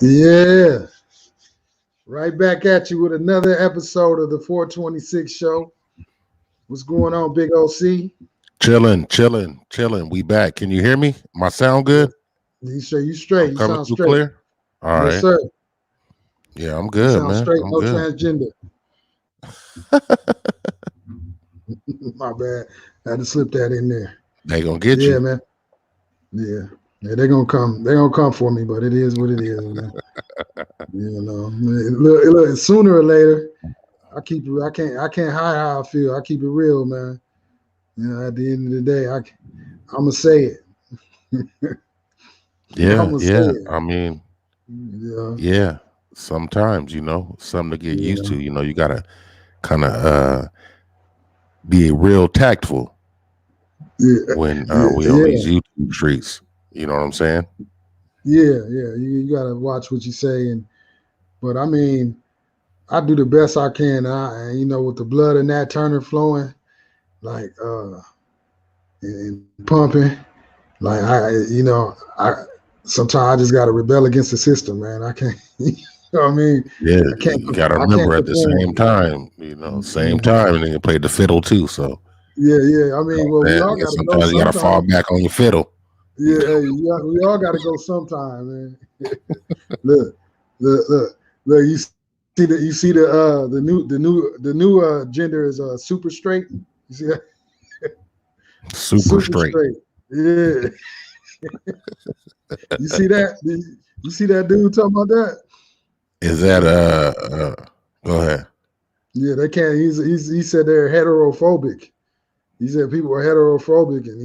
Yeah, right back at you with another episode of the 426 show. What's going on, Big OC? Chilling. We back. Can you hear me? My sound Yeah, good? you sure you I'm straight? You coming sound through straight. clear? All Yes, right. sir. Yeah, I'm You good, sound man. straight. I'm No good. transgender. My bad. Had to slip that in there. They gonna get Yeah, you. man. Yeah. Yeah, they're gonna come. They're gonna come for me, but it is what it is, man. You know, look, sooner or later, I keep it. I can't hide how I feel. I keep it real, man. You know, at the end of the day, I'm gonna say it. I'm Yeah, gonna say yeah. it. I mean, Yeah, yeah. Sometimes, something to get used yeah, to. You gotta kind of be real tactful yeah, when yeah, we on yeah, these YouTube streets. You know what I'm saying? yeah. You gotta watch what you say, but I mean, I do the best I can. And with the blood in that Turner flowing, like and pumping, like I sometimes I just gotta rebel against the system, man. I can't. You know what I mean? Yeah, I can't. you gotta I can't remember at the conform. same time, same time, and then you play the fiddle too. So, Yeah, yeah. I you know mean, what well, I'm we saying? all Yeah, gotta go sometimes you gotta fall sometime. back on your fiddle. Yeah, hey, yeah, we all gotta go sometime, man. Look, look. You see the new gender is super straight. You see that? Super Super straight. straight. Yeah. You see that? You see that dude talking about that? Is that go ahead. Yeah, they can't. He said they're heterophobic. He said people are heterophobic, and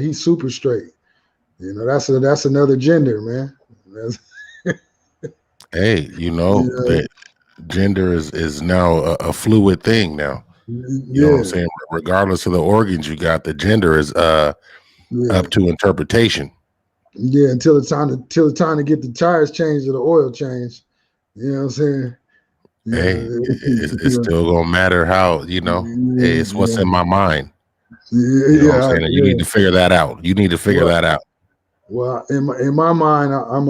he's super straight. That's another gender, man. That's, Hey, yeah, that gender is now a fluid thing now. You know what I'm yeah, saying? Regardless of the organs you got, the gender is yeah, up to interpretation. yeah. Until the time to get the tires changed or the oil changed. You know what I'm saying? Hey, it's Yeah, still gonna matter how, hey, it's what's yeah, in my mind. yeah, You know what I'm yeah, saying? And you need yeah. to figure that out. You need to figure Well, that out. well, in my mind, I'm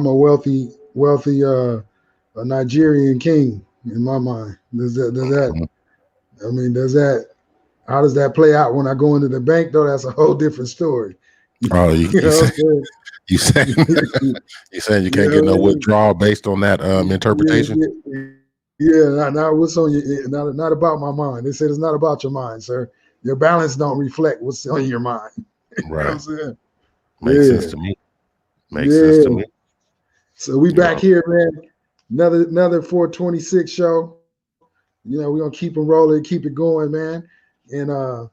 a wealthy a Nigerian king in my mind. Does that? Mhm. I mean, how does that play out when I go into the bank? Though that's a whole different story. Oh, You know what I'm you saying saying? you saying you You can't know get no what I mean? withdrawal based on that Yeah, interpretation? yeah. Not what's on your, not about my mind. They said it's not about your mind, sir. Your balance don't reflect what's on your mind. You know what I'm Right. saying? Makes sense Yeah, to me. Makes sense to yeah. me. So we You back know. here, man. Another 426 show. We're gonna keep them rolling, keep it going, man. And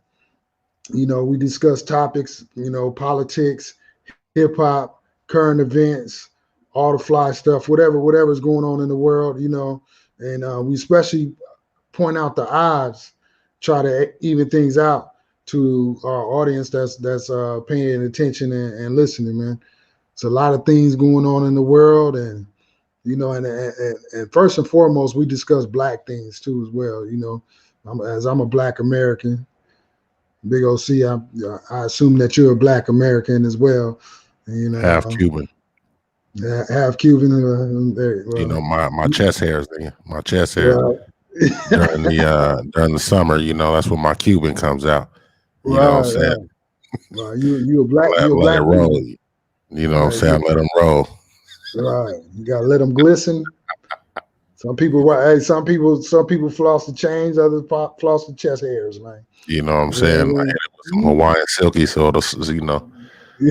we discuss topics, politics, hip hop, current events, all the fly stuff, whatever's going on in the world, and we especially point out the odds, try to even things out to our audience that's paying attention and listening, man. It's a lot of things going on in the world, and and first and foremost, we discuss black things too as well. As I'm a black American, Big OC, I assume that you're a black American as well. You Half know, Cuban. half Cuban. There, My chest hairs, my chest hair right, during the summer, that's when my Cuban comes out. You know what I'm right, saying? right. Right. You a Let it black roll. Cuban. You know what I'm Right, saying? Let them roll. right. You gotta let them glisten. Some people floss the chains, others floss the chest hairs, man. You know what I'm You know saying? I hit what it with some Hawaiian silky so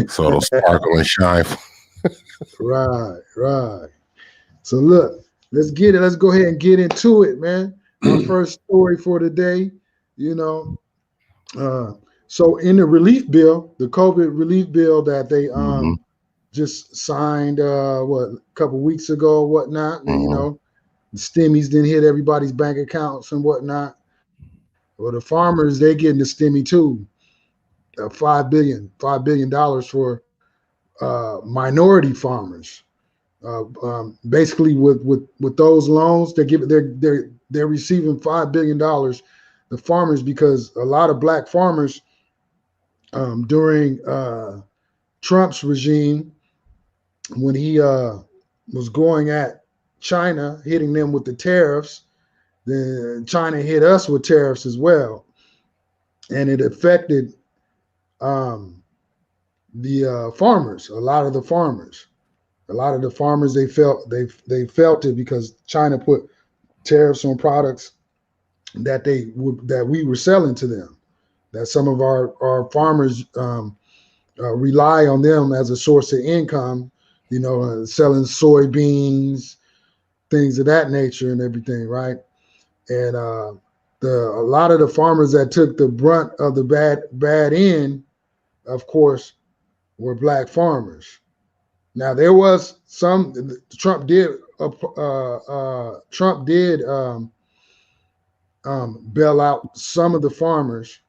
so I it'll mean? sparkle and shine. Right, right. So look, let's get it. Let's go ahead and get into it, man. Our first story for today, you know. Uh, so in the relief bill, the COVID relief bill that they hmm just signed a couple weeks ago, whatnot, and hmm the stimmies didn't hit everybody's bank accounts and whatnot. Well, the farmers they getting the stimmy too, $5 billion for minority farmers. Basically, with those loans, they're receiving $5 billion. The farmers, because a lot of black farmers during Trump's regime, when he was going at China, hitting them with the tariffs, then China hit us with tariffs as well, and it affected um, the farmers. A lot of the farmers they felt it because China put tariffs on products that we were selling to them. That some of our farmers rely on them as a source of income. Selling soybeans, things of that nature, and everything, right? And a lot of the farmers that took the brunt of the bad end, of course, were black farmers. Now there was some Trump did bail out some of the farmers,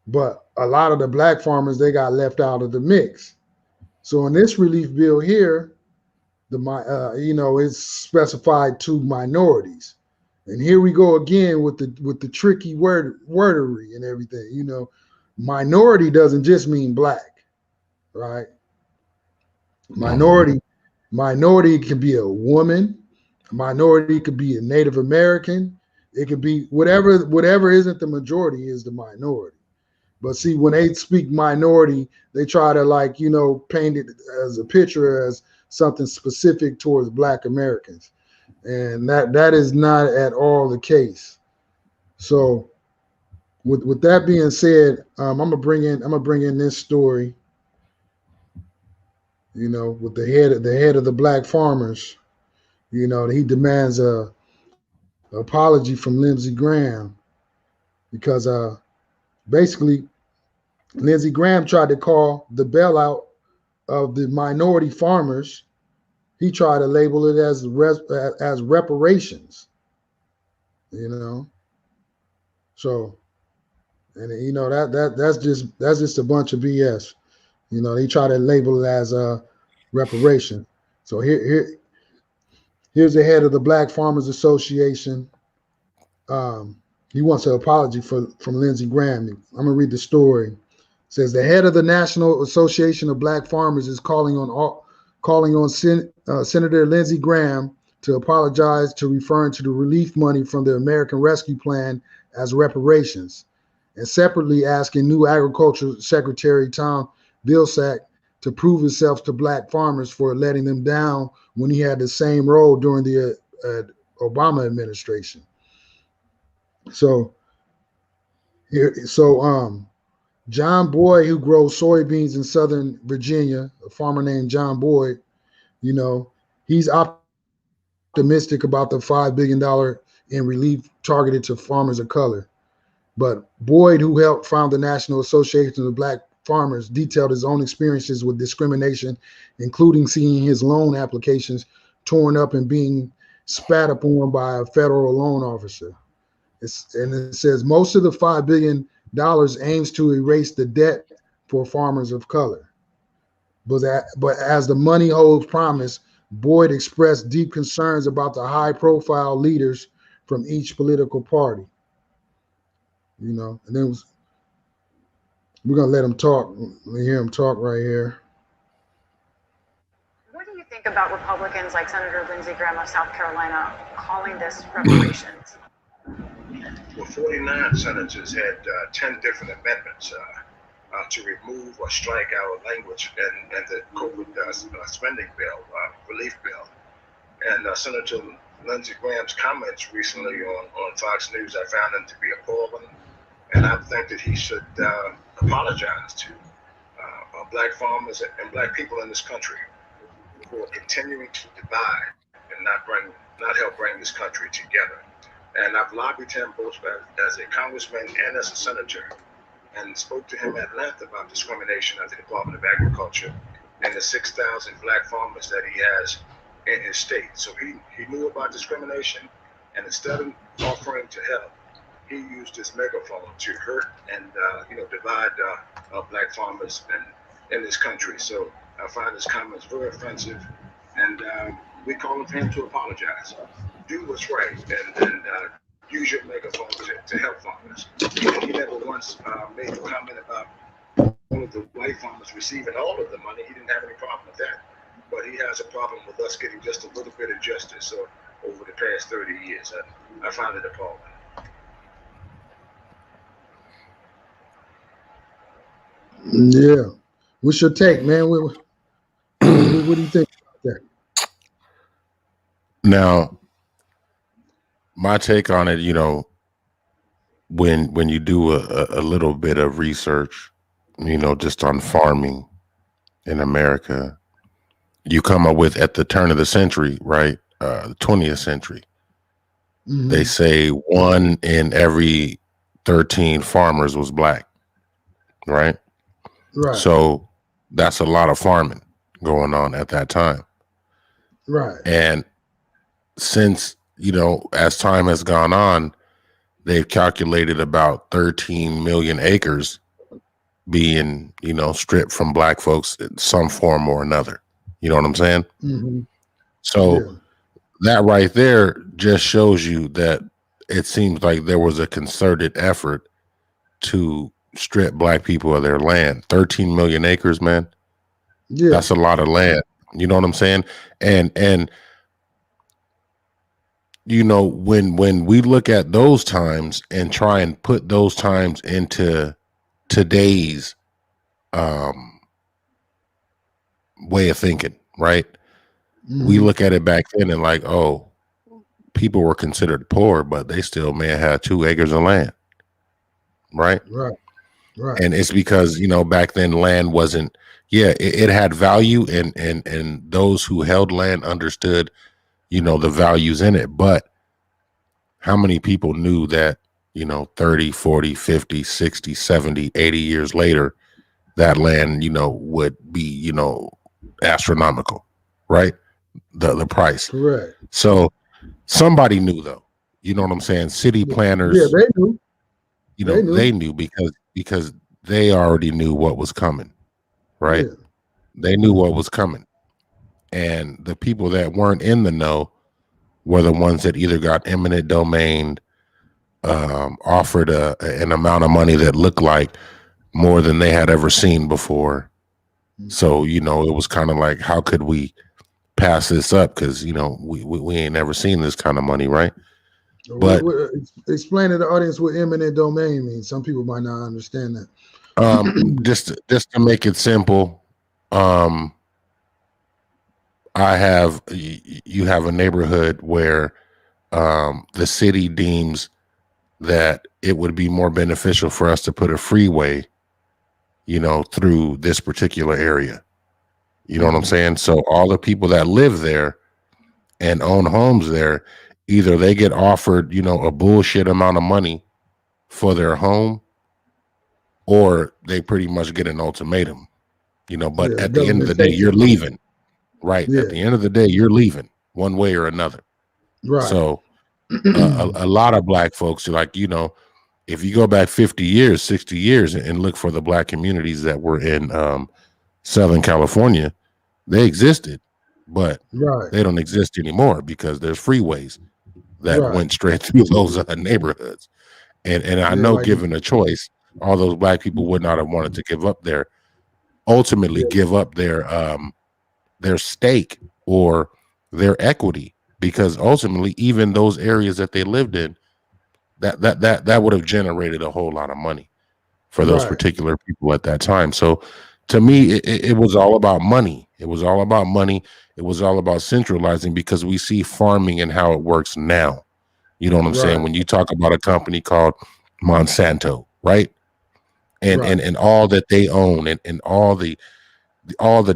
but a lot of the black farmers they got left out of the mix. So in this relief bill here, it's specified to minorities, and here we go again with the tricky wordery and everything. Minority doesn't just mean black, right? Minority minority can be a woman, a minority could be a Native American, it could be whatever isn't the majority is the minority. But see, when they speak minority, they try to paint it as a picture as something specific towards Black Americans, and that is not at all the case. So, with that being said, I'm gonna bring in this story. With the head of the Black farmers, he demands a apology from Lindsey Graham because basically Lindsey Graham tried to call the bailout of the minority farmers. He tried to label it as reparations. You know, so and that's just a bunch of BS. They try to label it as a reparation. So here's the head of the Black Farmers Association. He wants an apology from Lindsey Graham. I'm gonna read the story. It says the head of the National Association of Black Farmers is calling on Senator Lindsey Graham to apologize to referring to the relief money from the American Rescue Plan as reparations, and separately asking new Agriculture Secretary Tom Vilsack to prove himself to black farmers for letting them down when he had the same role during the Obama administration. So John Boyd, who grows soybeans in Southern Virginia, a farmer named John Boyd, he's optimistic about the $5 billion in relief targeted to farmers of color. But Boyd, who helped found the National Association of Black Farmers, detailed his own experiences with discrimination, including seeing his loan applications torn up and being spat upon by a federal loan officer. And it says most of the $5 billion aims to erase the debt for farmers of color. But as the money holds promise, Boyd expressed deep concerns about the high-profile leaders from each political party. And then we're gonna let him talk. Let me hear him talk right here. What do you think about Republicans like Senator Lindsey Graham of South Carolina calling this reparations? Well, 49 senators had 10 different amendments to remove or strike our language in the COVID spending bill, relief bill. And Senator Lindsey Graham's comments recently on Fox News, I found them to be appalling. And I think that he should apologize to black farmers and black people in this country for continuing to divide and not help bring this country together. And I've lobbied him both as a congressman and as a senator, and spoke to him at length about discrimination at the Department of Agriculture and the 6,000 black farmers that he has in his state. So he knew about discrimination, and instead of offering to help, he used his megaphone to hurt and divide black farmers in this country. So I find his comments very offensive, and we call on him to apologize. Do what's right and use your megaphone to help farmers. He never once made a comment about all of the white farmers receiving all of the money. He didn't have any problem with that. But but he has a problem with us getting just a little bit of justice over the past 30 years. I find it appalling. Yeah. What's your take, man? What do you think about that? Now, my take on it, when you do a little bit of research, just on farming in America, you come up with, at the turn of the century, right? The 20th century, they say 1 in every 13 farmers was black, right? Right. So that's a lot of farming going on at that time. Right. And since, as time has gone on, they've calculated about 13 million acres being, stripped from black folks in some form or another. You know what I'm saying? So that right there just shows you that it seems like there was a concerted effort to strip black people of their land. 13 million acres, man. Yeah. That's a lot of land. You know what I'm saying? And when we look at those times and try and put those times into today's way of thinking, right? We look at it back then and like, oh, people were considered poor, but they still may have had 2 acres of land, right? Right. And it's because, back then land wasn't, it had value, and those who held land understood, the values in it. But how many people knew that, 30, 40, 50, 60, 70, 80 years later, that land, would be, astronomical, right? The price. Correct. So somebody knew, though. You know what I'm saying? City planners. Yeah, they knew. They knew because they already knew what was coming, right? Yeah. They knew what was coming. And the people that weren't in the know were the ones that either got eminent domain, offered an amount of money that looked like more than they had ever seen before. So, it was kind of like, how could we pass this up? Because, we ain't never seen this kind of money, right? But explain to the audience what eminent domain means. Some people might not understand that. Just to make it simple, you have a neighborhood where the city deems that it would be more beneficial for us to put a freeway, through this particular area. You know what I'm saying? So all the people that live there and own homes there, either they get offered, a bullshit amount of money for their home, or they pretty much get an ultimatum, but at the end of the day, you're leaving, right? Yeah. At the end of the day, you're leaving one way or another. Right. So a lot of black folks are like, if you go back 50 years, 60 years and look for the black communities that were in Southern California, they existed, but they don't exist anymore because there's freeways that went straight through those neighborhoods. And I know, given a choice, all those black people would not have wanted to give up give up their stake or their equity, because ultimately, even those areas that they lived in, that would have generated a whole lot of money for those particular people at that time. So to me, it was all about money. It was all about money. It was all about centralizing, because we see farming and how it works now. You know what I'm saying? When you talk about a company called Monsanto, right? And all that they own, and all the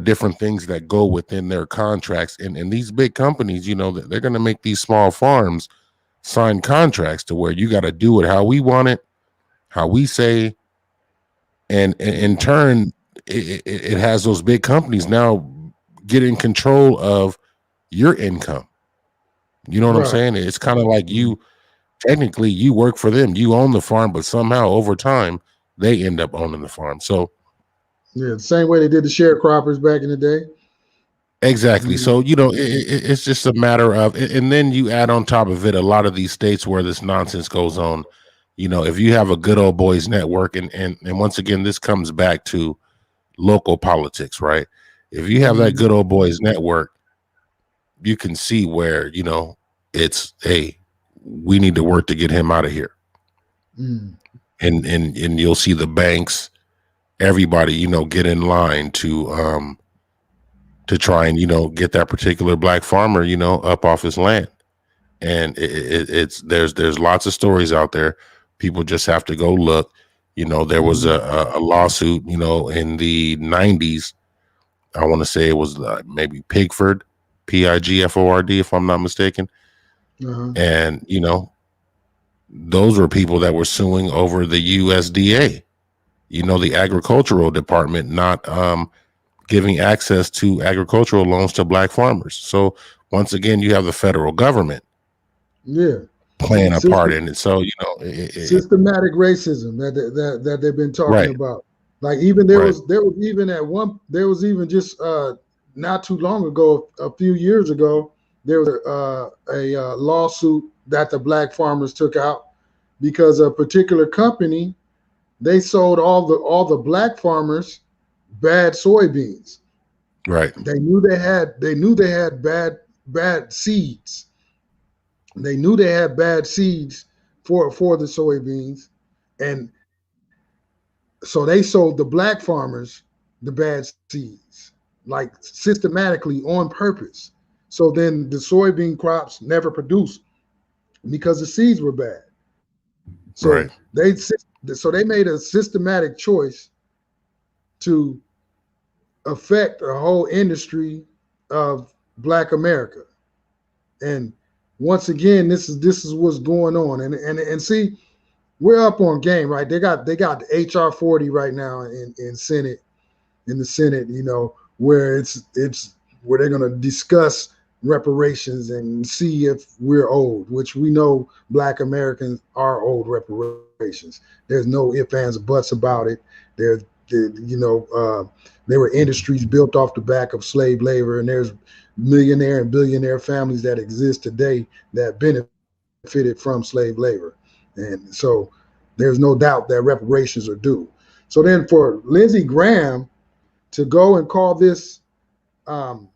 different things that go within their contracts, and these big companies, they're going to make these small farms sign contracts to where you got to do it how we want it, how we say, and in turn, it has those big companies now getting control of your income. You know what I'm saying? It's kind of like technically you work for them, you own the farm, but somehow over time they end up owning the farm. So the same way they did the sharecroppers back in the day. Exactly. So, it's just a matter of, and then you add on top of it, a lot of these states where this nonsense goes on, if you have a good old boys network, and once again, this comes back to local politics, right? If you have that good old boys network, you can see where, you know, it's, hey, we need to work to get him out of here. And you'll see the banks, everybody, you know, get in line to try and, you know, get that particular black farmer, you know, up off his land. And it's there's lots of stories out there. People just have to go look. You know, there was a lawsuit, you know, in the 90s. I want to say it was maybe Pigford, Pigford, if I'm not mistaken. And, you know, those were people that were suing over the USDA, you know, the agricultural department, not giving access to agricultural loans to black farmers. So once again, you have the federal government playing a part in it. So, you know, systematic racism that they've been talking about. Like even there was even just not too long ago, a few years ago, there was a lawsuit that the black farmers took out because a particular company, they sold all the black farmers bad soybeans. Right. They knew they had bad seeds. They knew they had bad seeds for the soybeans, and so they sold the black farmers the bad seeds, like systematically on purpose. So then the soybean crops never produced because the seeds were bad. So they made a systematic choice to affect a whole industry of black America. And once again, this is what's going on. And see, we're up on game, right? They got HR 40 right now in the Senate, you know, where it's where they're going to discuss reparations and see if we're old, which we know black Americans are owed reparations. There's no ifs, ands, or buts about it. There were industries built off the back of slave labor, and there's millionaire and billionaire families that exist today that benefited from slave labor. And so there's no doubt that reparations are due. So then for Lindsey Graham to go and call this loan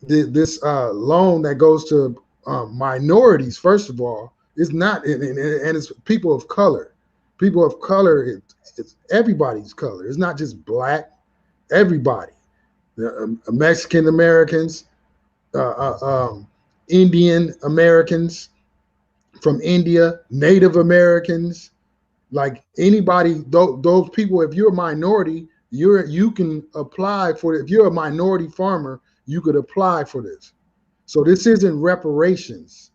that goes to minorities, first of all, is not, and it's people of color. People of color, it's everybody's color. It's not just black, everybody. Mexican Americans, Indian Americans from India, Native Americans, like anybody, those people, if you're a minority, you can apply for it. If you're a minority farmer, you could apply for this. So this isn't reparations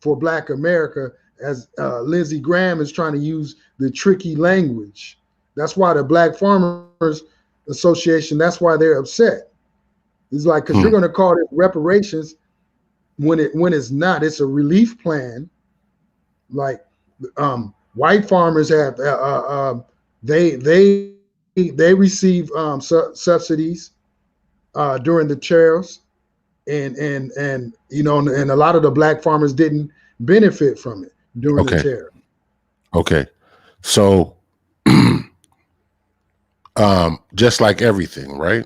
for black America, as Lindsey Graham is trying to use the tricky language. That's why the Black Farmers Association, that's why they're upset. It's like, because you're going to call it reparations when it's not. It's a relief plan. Like white farmers have they receive subsidies during the tariffs, and you know, and a lot of the black farmers didn't benefit from it during the tariff. Okay, so just like everything, right?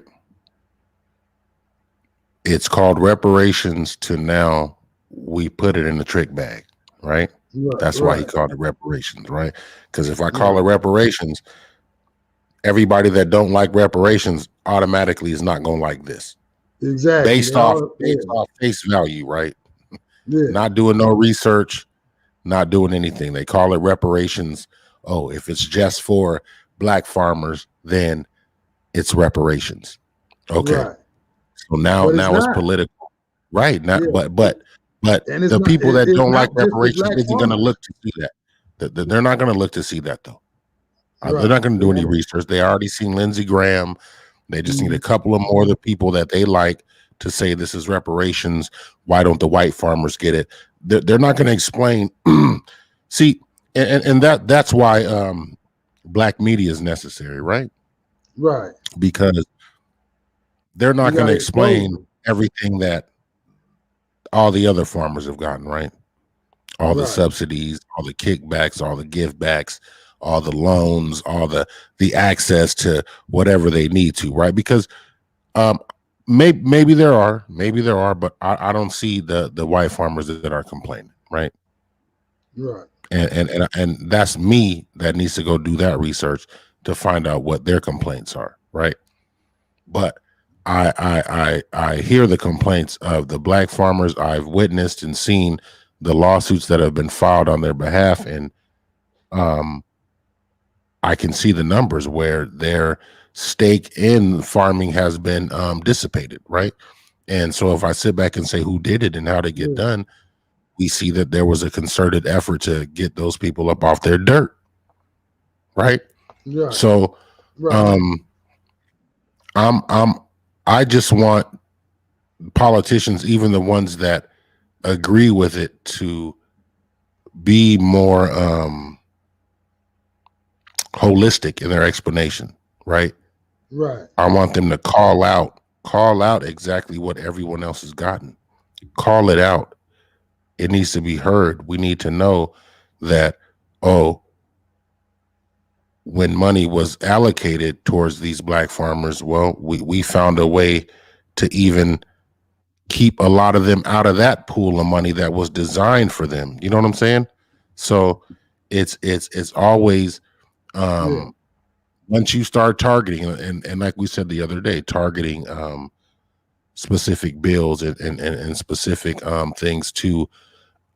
It's called reparations to now we put it in the trick bag, right? That's why he called it reparations, right? Because if I call it reparations, everybody that don't like reparations automatically is not going to like this. Exactly. Based off face value, right? Not doing no research, not doing anything. They call it reparations. Oh, if it's just for black farmers, then it's reparations. Okay. So now it's political. Right. Now, but the people that don't like reparations isn't going to look to see that. They're not going to look to see that, though. They're not going to do any research. They already seen Lindsey Graham. They just need a couple of more of the people that they like to say this is reparations. Why don't the white farmers get it? They're not going to explain. See, and that's why black media is necessary, right? Right. Because they're not going to explain everything that all the other farmers have gotten, right? All the subsidies, all the kickbacks, all the give backs, all the loans, all the access to whatever they need to, right? Because maybe there are, but I don't see the white farmers that are complaining, right? Right. And that's me that needs to go do that research to find out what their complaints are, right? But I hear the complaints of the black farmers. I've witnessed and seen the lawsuits that have been filed on their behalf, and I can see the numbers where their stake in farming has been dissipated, right? And so if I sit back and say who did it and how they get done, we see that there was a concerted effort to get those people up off their dirt, right? Right. So I just want politicians, even the ones that agree with it, to be more holistic in their explanation, right? Right. I want them to call out exactly what everyone else has gotten. Call it out. It needs to be heard. We need to know that, when money was allocated towards these black farmers, well, we found a way to even keep a lot of them out of that pool of money that was designed for them. You know what I'm saying? So it's always once you start targeting, and like we said the other day, targeting specific bills and specific things to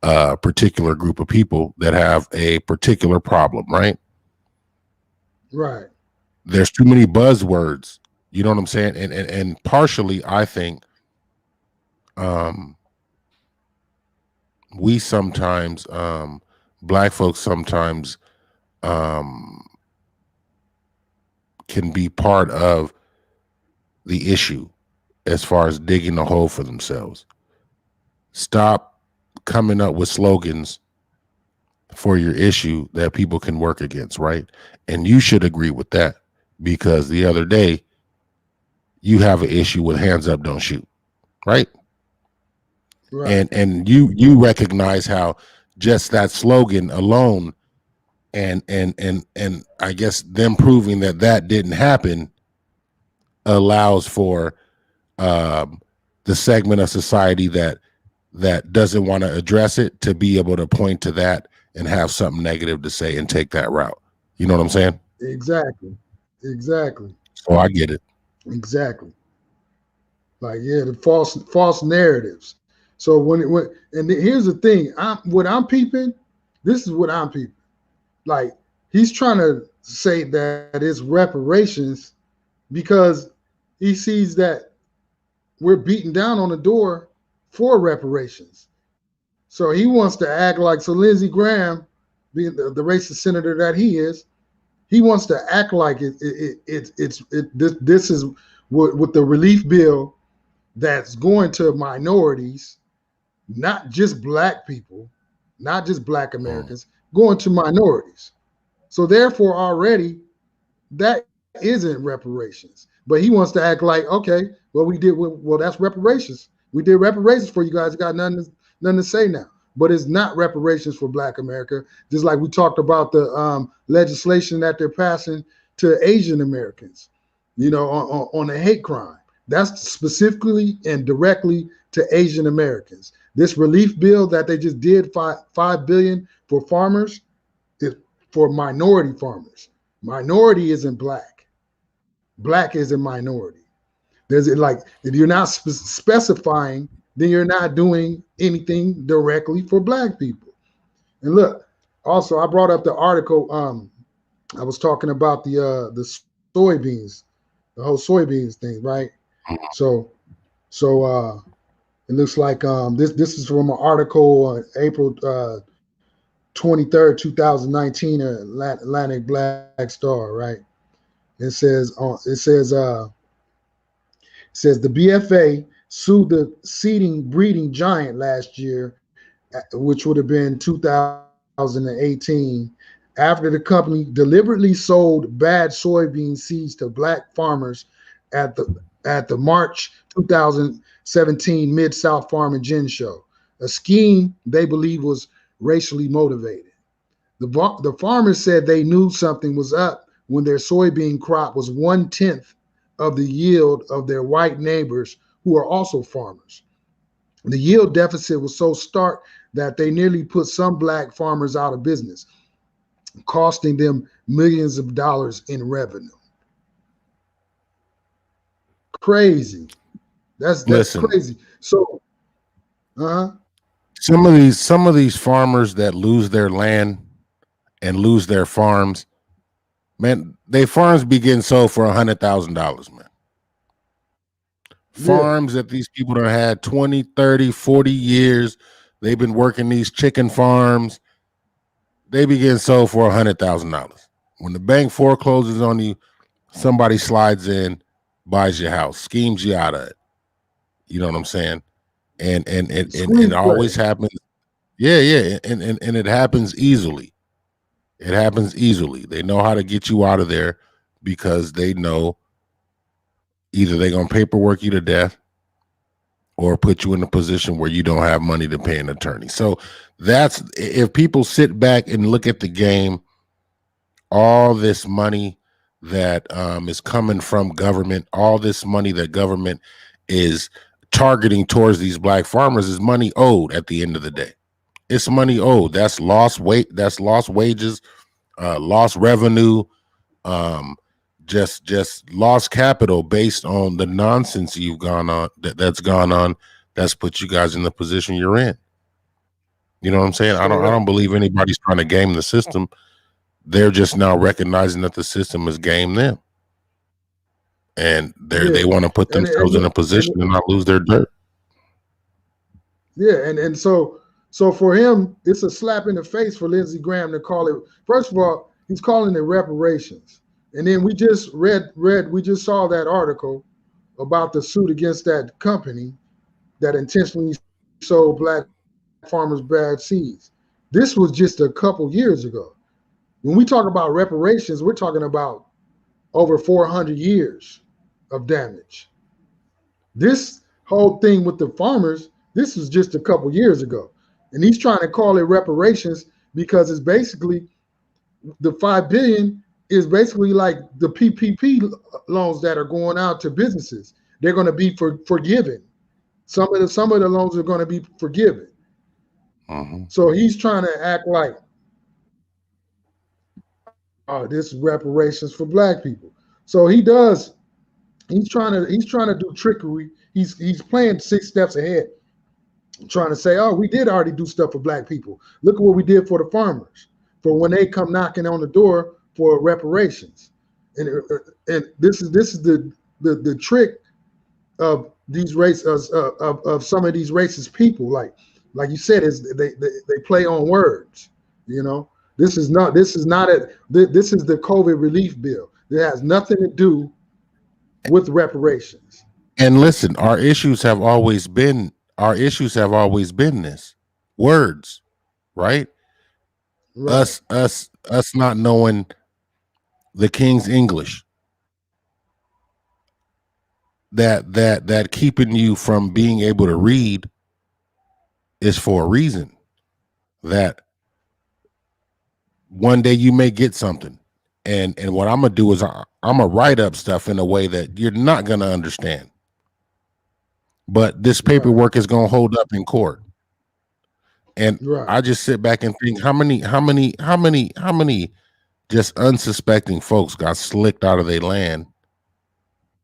a particular group of people that have a particular problem, right? Right. There's too many buzzwords. You know what I'm saying? And partially, I think we sometimes, black folks sometimes can be part of the issue as far as digging a hole for themselves. Stop coming up with slogans for your issue that people can work against, right? And you should agree with that, because the other day you have an issue with hands up, don't shoot, right? Right. And you recognize how just that slogan alone and I guess them proving that didn't happen allows for the segment of society that doesn't want to address it to be able to point to that and have something negative to say and take that route. You know what I'm saying? Exactly. So I get it. Exactly. Like, the false narratives. So and here's the thing, what I'm peeping, this is what I'm peeping. Like, he's trying to say that it's reparations because he sees that we're beating down on the door for reparations. So he wants to act like, so Lindsey Graham, being the racist senator that he is, he wants to act like this is with the relief bill that's going to minorities, not just black people, not just black Americans, going to minorities. So therefore, already that isn't reparations. But he wants to act like, okay, well, that's reparations. We did reparations for you guys. You got nothing to say now. But it's not reparations for Black America. Just like we talked about the legislation that they're passing to Asian Americans, on a hate crime. That's specifically and directly to Asian Americans. This relief bill that they just did, $5 billion for farmers, is for minority farmers. Minority isn't black. Black is a minority. There's like, if you're not specifying, then you're not doing anything directly for black people. And look, also I brought up the article. I was talking about the soybeans, the whole soybeans thing, right? So it looks like this is from an article on April 23rd, 2019, Atlantic Black Star, right? It says the BFA sued the seeding breeding giant last year, which would have been 2018, after the company deliberately sold bad soybean seeds to black farmers at the March 2017 Mid-South Farm and Gin Show, a scheme they believe was racially motivated. The farmers said they knew something was up when their soybean crop was 1/10 of the yield of their white neighbors who are also farmers. The yield deficit was so stark that they nearly put some black farmers out of business, costing them millions of dollars in revenue. Crazy. That's Listen, crazy. So, uh-huh. some of these farmers that lose their land and lose their farms, man, they farms be getting sold for $100,000, man. Yeah. Farms that these people have had 20, 30, 40 years. They've been working these chicken farms. They be getting sold for $100,000. When the bank forecloses on you, somebody slides in, buys your house, schemes you out of it. You know what I'm saying? And it always happens. Yeah, yeah. And it happens easily. It happens easily. They know how to get you out of there because they know either they're gonna paperwork you to death or put you in a position where you don't have money to pay an attorney. So that's, if people sit back and look at the game, all this money that is coming from government, all this money that government is targeting towards these black farmers is money owed at the end of the day. It's money owed. That's lost weight. That's lost wages, lost revenue, just lost capital based on the nonsense you've gone on, that's gone on, that's put you guys in the position you're in. You know what I'm saying? I don't believe anybody's trying to game the system. They're just now recognizing that the system has gamed them, and they want to put themselves in a position and not lose their dirt. Yeah, and so for him, it's a slap in the face for Lindsey Graham to call it. First of all, he's calling it reparations, and then we just saw that article about the suit against that company that intentionally sold black farmers bad seeds. This was just a couple years ago. When we talk about reparations, we're talking about over 400 years of damage. This whole thing with the farmers, this was just a couple years ago. And he's trying to call it reparations because it's basically the 5 billion is basically like the PPP loans that are going out to businesses. They're going to be forgiven. Some of the loans are going to be forgiven. So he's trying to act like, oh, this is reparations for black people. So he's trying to do trickery. He's playing 6 steps ahead, trying to say, oh, we did already do stuff for black people. Look at what we did for the farmers, for when they come knocking on the door for reparations. And this is the trick of these of some of these racist people. Like you said, is they play on words. You know, this is the COVID relief bill. It has nothing to do with reparations. And listen, our issues have always been this: words, right? Us not knowing the King's English, that keeping you from being able to read is for a reason. That one day you may get something, and what I'm gonna do is I'm gonna write up stuff in a way that you're not gonna understand, but this paperwork is gonna hold up in court. And I just sit back and think, how many just unsuspecting folks got slicked out of their land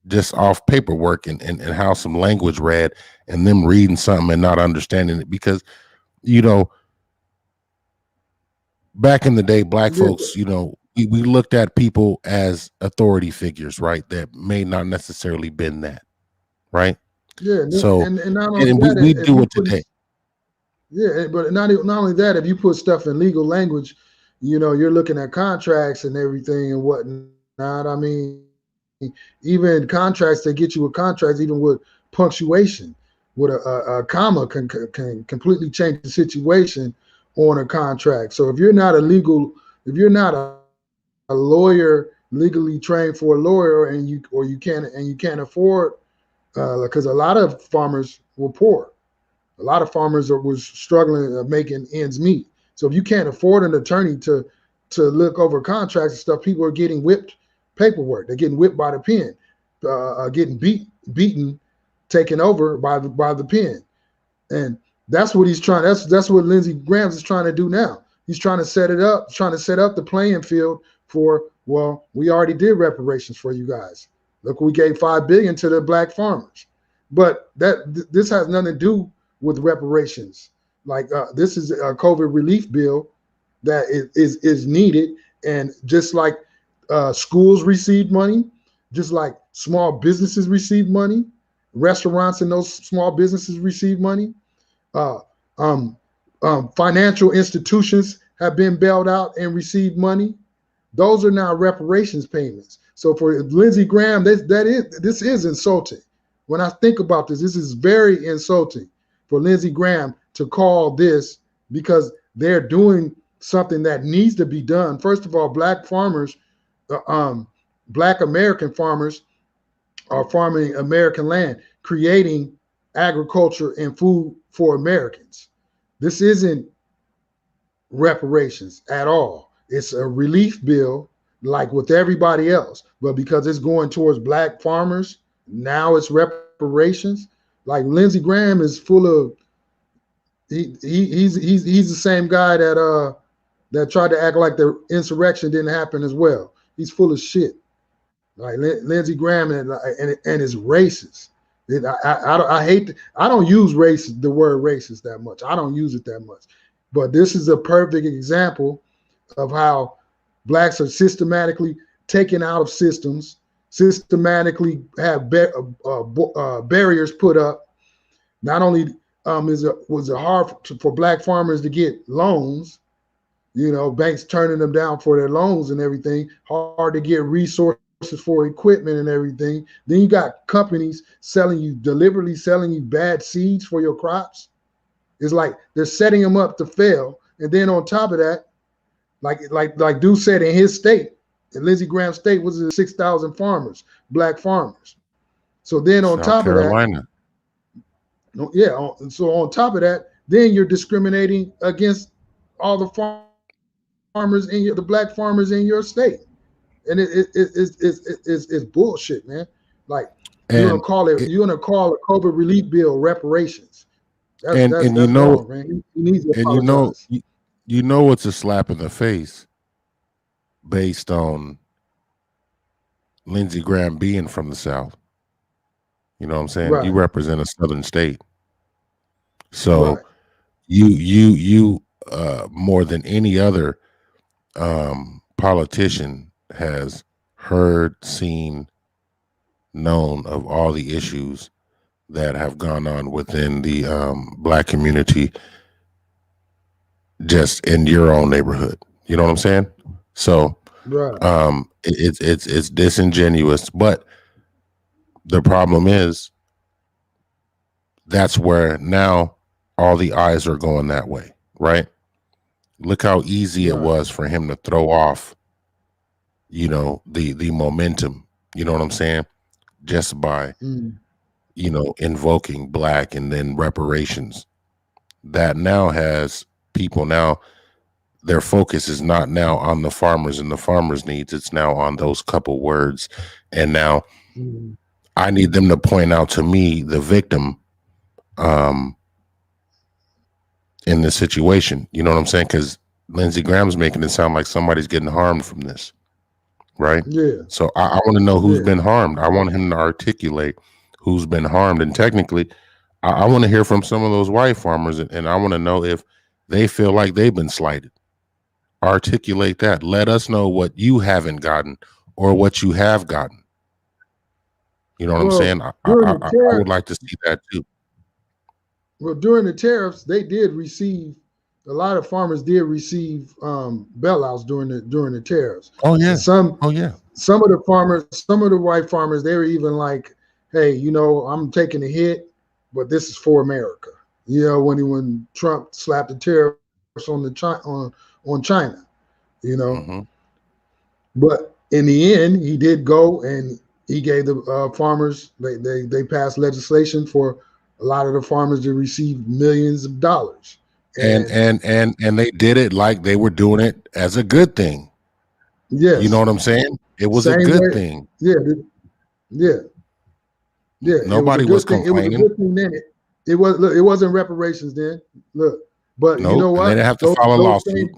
just off paperwork and how some language read, and them reading something and not understanding it. Because, you know, back in the day, black folks, you know, we looked at people as authority figures, right? That may not necessarily been that, right? Yeah. So and we do it today. Yeah, but not only that, if you put stuff in legal language, you know, you're looking at contracts and everything and whatnot. I mean, even contracts, they get you a contract, even with punctuation, with a comma can completely change the situation on a contract. So if you're not a lawyer, legally trained for a lawyer, and you can't afford, because a lot of farmers were poor. A lot of farmers was struggling, making ends meet. So if you can't afford an attorney to look over contracts and stuff, people are getting whipped paperwork. They're getting whipped by the pen, getting beaten, taken over by the pen. And that's what he's trying. That's what Lindsey Graham is trying to do now. He's trying to set it up, trying to set up the playing field for, well, we already did reparations for you guys. Look, we gave $5 billion to the black farmers, but this has nothing to do with reparations. Like this is a COVID relief bill that is needed, and just like schools received money, just like small businesses receive money, restaurants and those small businesses receive money. Financial institutions have been bailed out and received money. Those are now reparations payments. So for Lindsey Graham, this is insulting. When I think about this is very insulting for Lindsey Graham to call this, because they're doing something that needs to be done. First of all, black farmers, black American farmers are farming American land, creating agriculture and food for Americans. This isn't reparations at all. It's a relief bill like with everybody else, but because it's going towards black farmers, now it's reparations. Like Lindsey Graham is full of he's the same guy that tried to act like the insurrection didn't happen as well. He's full of shit. Like Lindsey Graham and is racist. I hate. I don't use the word racist that much. I don't use it that much. But this is a perfect example of how blacks are systematically taken out of systems, systematically have barriers put up. Not only was it hard for black farmers to get loans, banks turning them down for their loans and everything, hard to get resources for equipment and everything. Then you got companies deliberately selling you bad seeds for your crops. It's like they're setting them up to fail. And then on top of that, like Dude said, in his state, in Lindsey Graham's state, was 6,000 farmers, black farmers. So then on South top Carolina. of that, so on top of that, then you're discriminating against all the farmers the black farmers in your state. And it's bullshit, man. Like you're gonna call a COVID relief bill reparations. That's wrong, man. He needs to apologize. You know it's a slap in the face based on Lindsey Graham being from the South. You know what I'm saying? Right. You represent a Southern state, so Right. you more than any other politician has heard, seen, known of all the issues that have gone on within the black community just in your own neighborhood. You know what I'm saying? So Right. it's disingenuous, but the problem is that's where now all the eyes are going that way, right? Look how easy it was for him to throw off, the momentum, you know what I'm saying? Just by, invoking black and then reparations. That now has people their focus is not now on the farmers and the farmers' needs. It's now on those couple words. And now I need them to point out to me the victim in this situation. You know what I'm saying? Because Lindsey Graham's making it sound like somebody's getting harmed from this, right? Yeah. So I want to know who's been harmed. I want him to articulate who's been harmed. And technically, I want to hear from some of those white farmers, and I want to know if they feel like they've been slighted. Articulate that. Let us know what you haven't gotten or what you have gotten. You know what I'm saying? I would like to see that too. Well, during the tariffs, they did receive, a lot of farmers did receive bailouts during the tariffs. Oh yeah. Some of the farmers, some of the white farmers, they were even like, hey, I'm taking a hit, but this is for America. When Trump slapped the tariffs on China, But in the end, he did go and he gave the farmers, they passed legislation for a lot of the farmers to receive millions of dollars And they did it like they were doing it as a good thing. Yes. You know what I'm saying? It was a Same good way. thing. Yeah. Nobody was complaining. It was a good thing then. It was. Look, it wasn't reparations then. Look, but you know Nope. And they what? didn't have to file a lawsuit.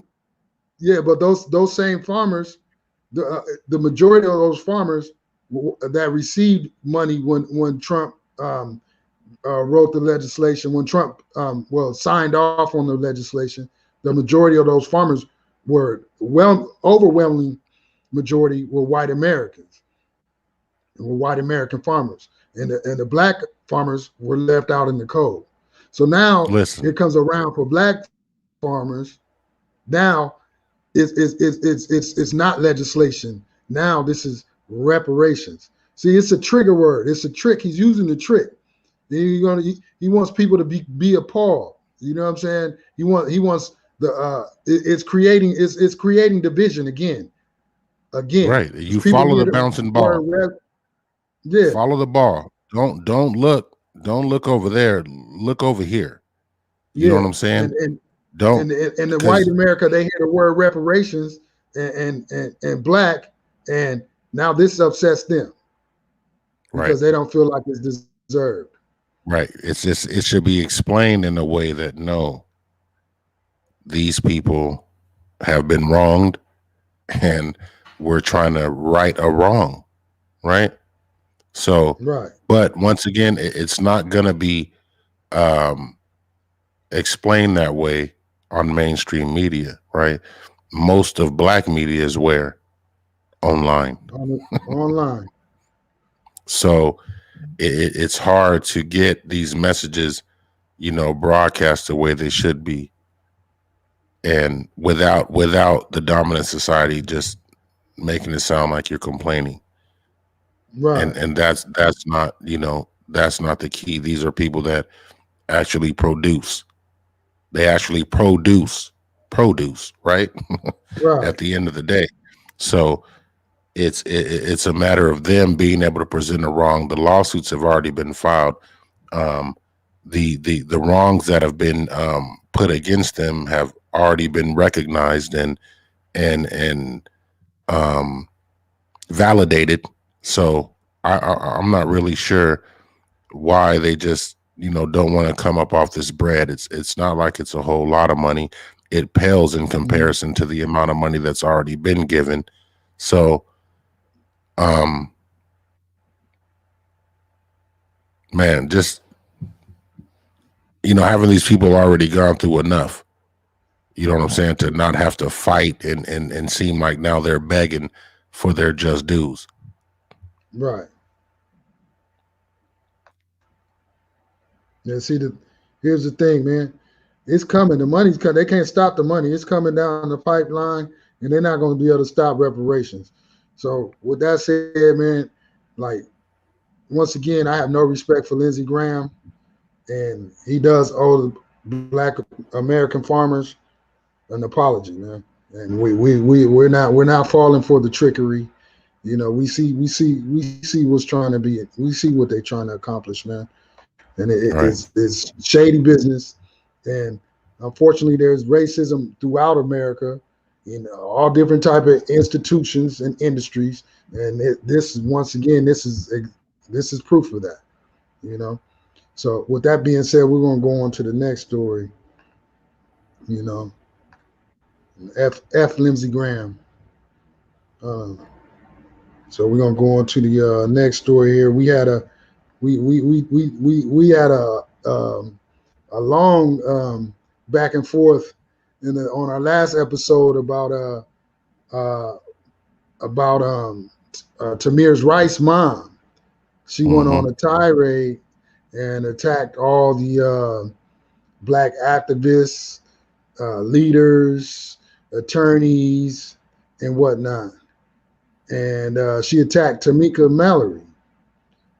But those same farmers, the majority of those farmers that received money when Trump wrote the legislation, when Trump signed off on the legislation, the majority of those farmers were overwhelming majority were white Americans, were white American farmers, and the black farmers were left out in the cold. So now Listen. it comes around for black farmers. Now it's not legislation. Now this is reparations. See, it's a trigger word. It's a trick. He's using the trick. He wants people to be appalled. You know what I'm saying? He wants the it's creating division again. Right. You follow the bouncing ball. Yeah. Follow the ball. Don't look over there. Look over here. You know what I'm saying? And the because white America, they hear the word reparations and black, and now this upsets them because they don't feel like it's deserved. Right. It should be explained in a way that no, these people have been wronged and we're trying to right a wrong. Right. So, but once again, it's not going to be explained that way on mainstream media. Right. Most of black media is where? Online. Online. So it's hard to get these messages, broadcast the way they should be. And without the dominant society just making it sound like you're complaining. Right. And that's not, that's not the key. These are people that actually produce. They actually produce, right? Right. At the end of the day. So it's a matter of them being able to present a wrong. The lawsuits have already been filed. The wrongs that have been put against them have already been recognized and validated. So I'm not really sure why they just don't want to come up off this bread. It's not like it's a whole lot of money. It pales in comparison to the amount of money that's already been given. So man, just having these people already gone through enough, you know what I'm saying, to not have to fight and seem like now they're begging for their just dues. Right. Yeah, see, here's the thing, man. It's coming. The money's coming. They can't stop the money. It's coming down the pipeline, and they're not going to be able to stop reparations. So with that said, man, like, once again, I have no respect for Lindsey Graham, and he does owe the black American farmers an apology, man. And we're not falling for the trickery. We see what's trying to be. We see what they're trying to accomplish, man. And it's shady business. And unfortunately, there's racism throughout America in all different type of institutions and industries. And this is proof of that. So with that being said, we're gonna go on to the next story. F Lindsey Graham. So we're gonna go on to the next story here. We had a a long back and forth on our last episode about Tamir's Rice mom. She went on a tirade and attacked all the black activists, leaders, attorneys, and whatnot. And she attacked Tamika Mallory,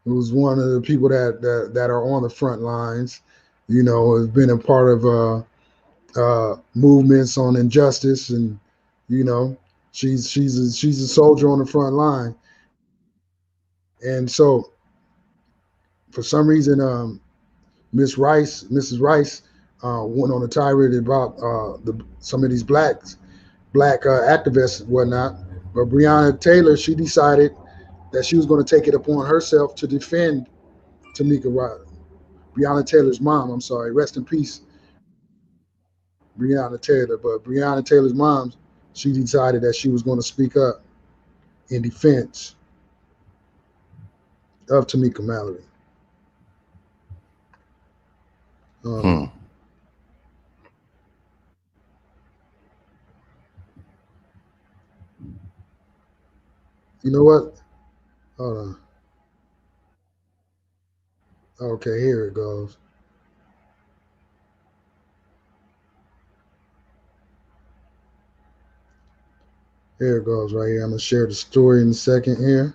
who's one of the people that are on the front lines. Has been a part of movements on injustice, and she's a soldier on the front line. And so, for some reason, Mrs. Rice went on a tirade about some of these black activists and whatnot. But Breonna Taylor, she decided that she was going to take it upon herself to defend Tamika Riley, Breonna Taylor's mom. I'm sorry, rest in peace, Breonna Taylor. But Breonna Taylor's mom, she decided that she was going to speak up in defense of Tamika Mallory. You know what? Hold on. Okay, here it goes. Here it goes right here. I'm going to share the story in a second here.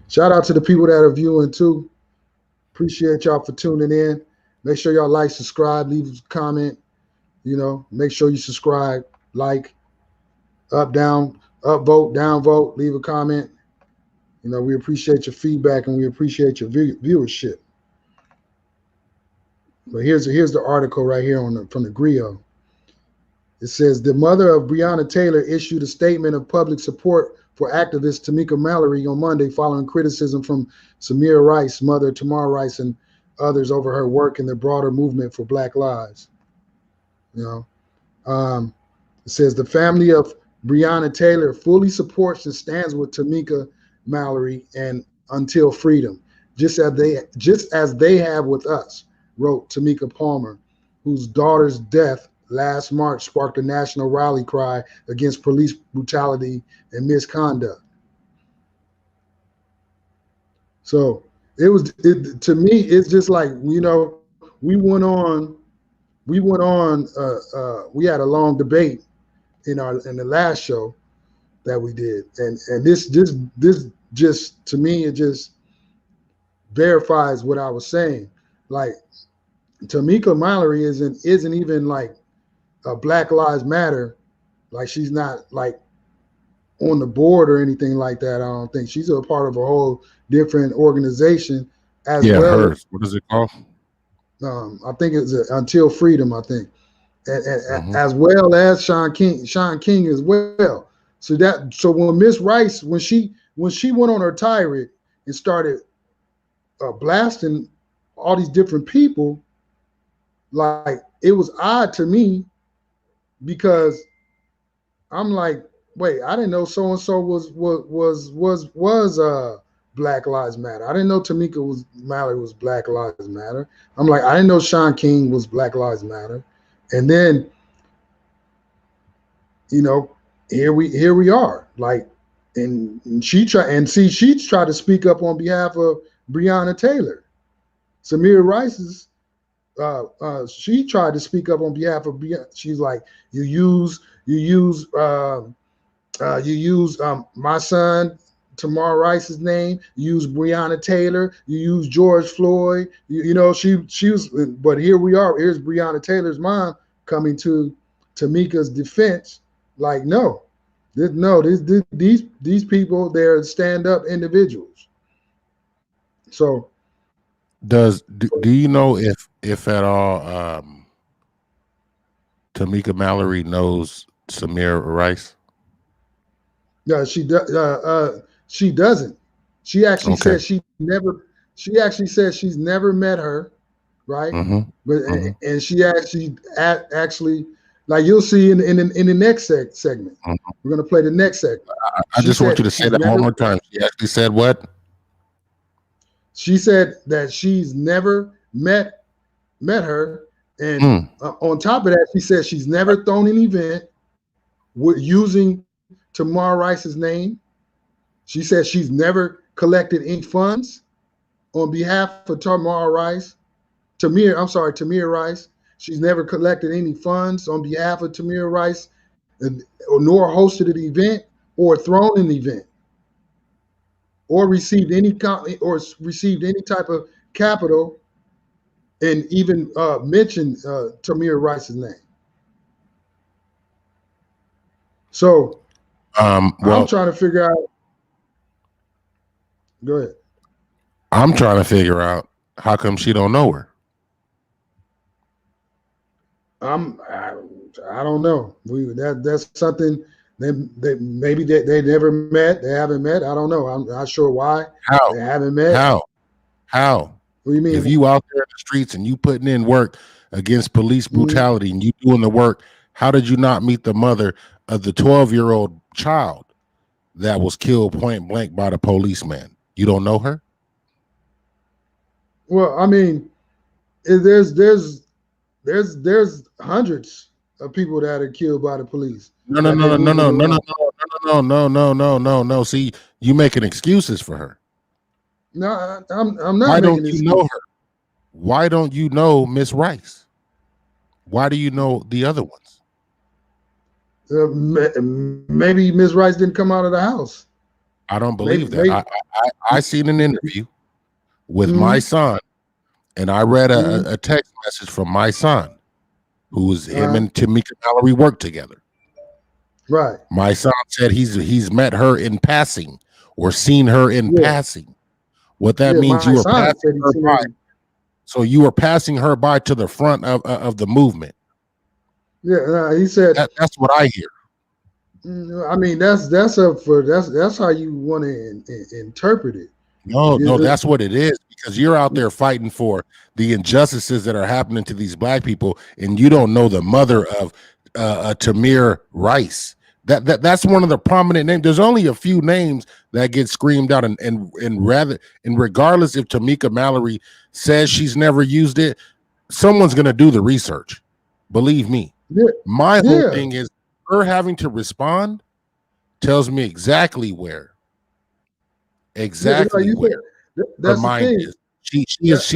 Shout out to the people that are viewing too. Appreciate y'all for tuning in. Make sure y'all like, subscribe, leave a comment. You know, make sure you subscribe, like, up, down, up vote, down vote, leave a comment. You know, we appreciate your feedback and we appreciate your viewership. But here's the article right here from the Griot. It says the mother of Breonna Taylor issued a statement of public support for activist Tamika Mallory on Monday following criticism from Samir Rice, mother Tamar Rice, and others over her work in the broader movement for Black Lives. You know, it says the family of Breonna Taylor fully supports and stands with Tamika Mallory and Until Freedom, just as they have with us, wrote Tamika Palmer, whose daughter's death last March sparked a national rally cry against police brutality and misconduct. So to me, it's just like, you know, we had a long debate in the last show that we did, and this just to me, it just verifies what I was saying. Like, Tamika Mallory isn't even like a Black Lives Matter, like she's not like on the board or anything like that. I don't think she's a part of a whole different organization as well. Hers. What is it called? I think it's Until Freedom. I think, and as well as Sean King as well. So when Miss Rice, when she went on her tirade and started blasting all these different people, like, it was odd to me, because I'm like, wait, I didn't know so and so was Black Lives Matter. I didn't know Tamika Mallory was Black Lives Matter. I'm like, I didn't know Sean King was Black Lives Matter. And then, you know, here we are. Like, and she tried to speak up on behalf of Breonna Taylor. Samir Rice's she tried to speak up on behalf of Breonna. She's like, you use my son Tamar Rice's name, you use Breonna Taylor, you use George Floyd, you know, she was, but here we are, here's Breonna Taylor's mom coming to Tamika's defense, like, these people, they're stand-up individuals. So do you know if at all Tamika Mallory knows Samir Rice? No, she doesn't. She actually said she actually said she's never met her, right? But and she actually, like, you'll see in the next segment. We're gonna play the next segment. I just want you to say that one more time. She actually said what? She said that she's never met her, and on top of that, she said she's never thrown an event using Tamar Rice's name. She said she's never collected any funds on behalf of Tamir Rice. She's never collected any funds on behalf of Tamir Rice, nor hosted an event or thrown an event, or received any type of capital, and even mentioned Tamir Rice's name. So I'm trying to figure out. Go ahead. I'm trying to figure out how come she don't know her. I don't know. That's something they maybe they never met. They haven't met. I don't know. I'm not sure why How? they haven't met. How? What do you mean? If you out there in the streets and you putting in work against police brutality and you doing the work, how did you not meet the mother of the 12-year-old child that was killed point blank by the policeman? You don't know her? Well, I mean, there's hundreds of people that are killed by the police. No. See, you making excuses for her. No, I'm not. Why don't you know her? Why don't you know Miss Rice? Why do you know the other ones? Maybe Miss Rice didn't come out of the house. I don't believe that. I seen an interview with my son, and I read a text message from my son, who was him and Tamika Mallory worked together. Right. My son said he's met her in passing or seen her in passing. What that means, you were passing her by. So you were passing her by to the front of the movement. Yeah, he said that's what I hear. I mean, that's how you want to interpret it. No, that's what it is, because you're out there fighting for the injustices that are happening to these black people, and you don't know the mother of Tamir Rice. That's one of the prominent names. There's only a few names that get screamed out, and regardless if Tamika Mallory says she's never used it, someone's gonna do the research. Believe me. Yeah. My whole thing is her having to respond tells me exactly where her mind is. She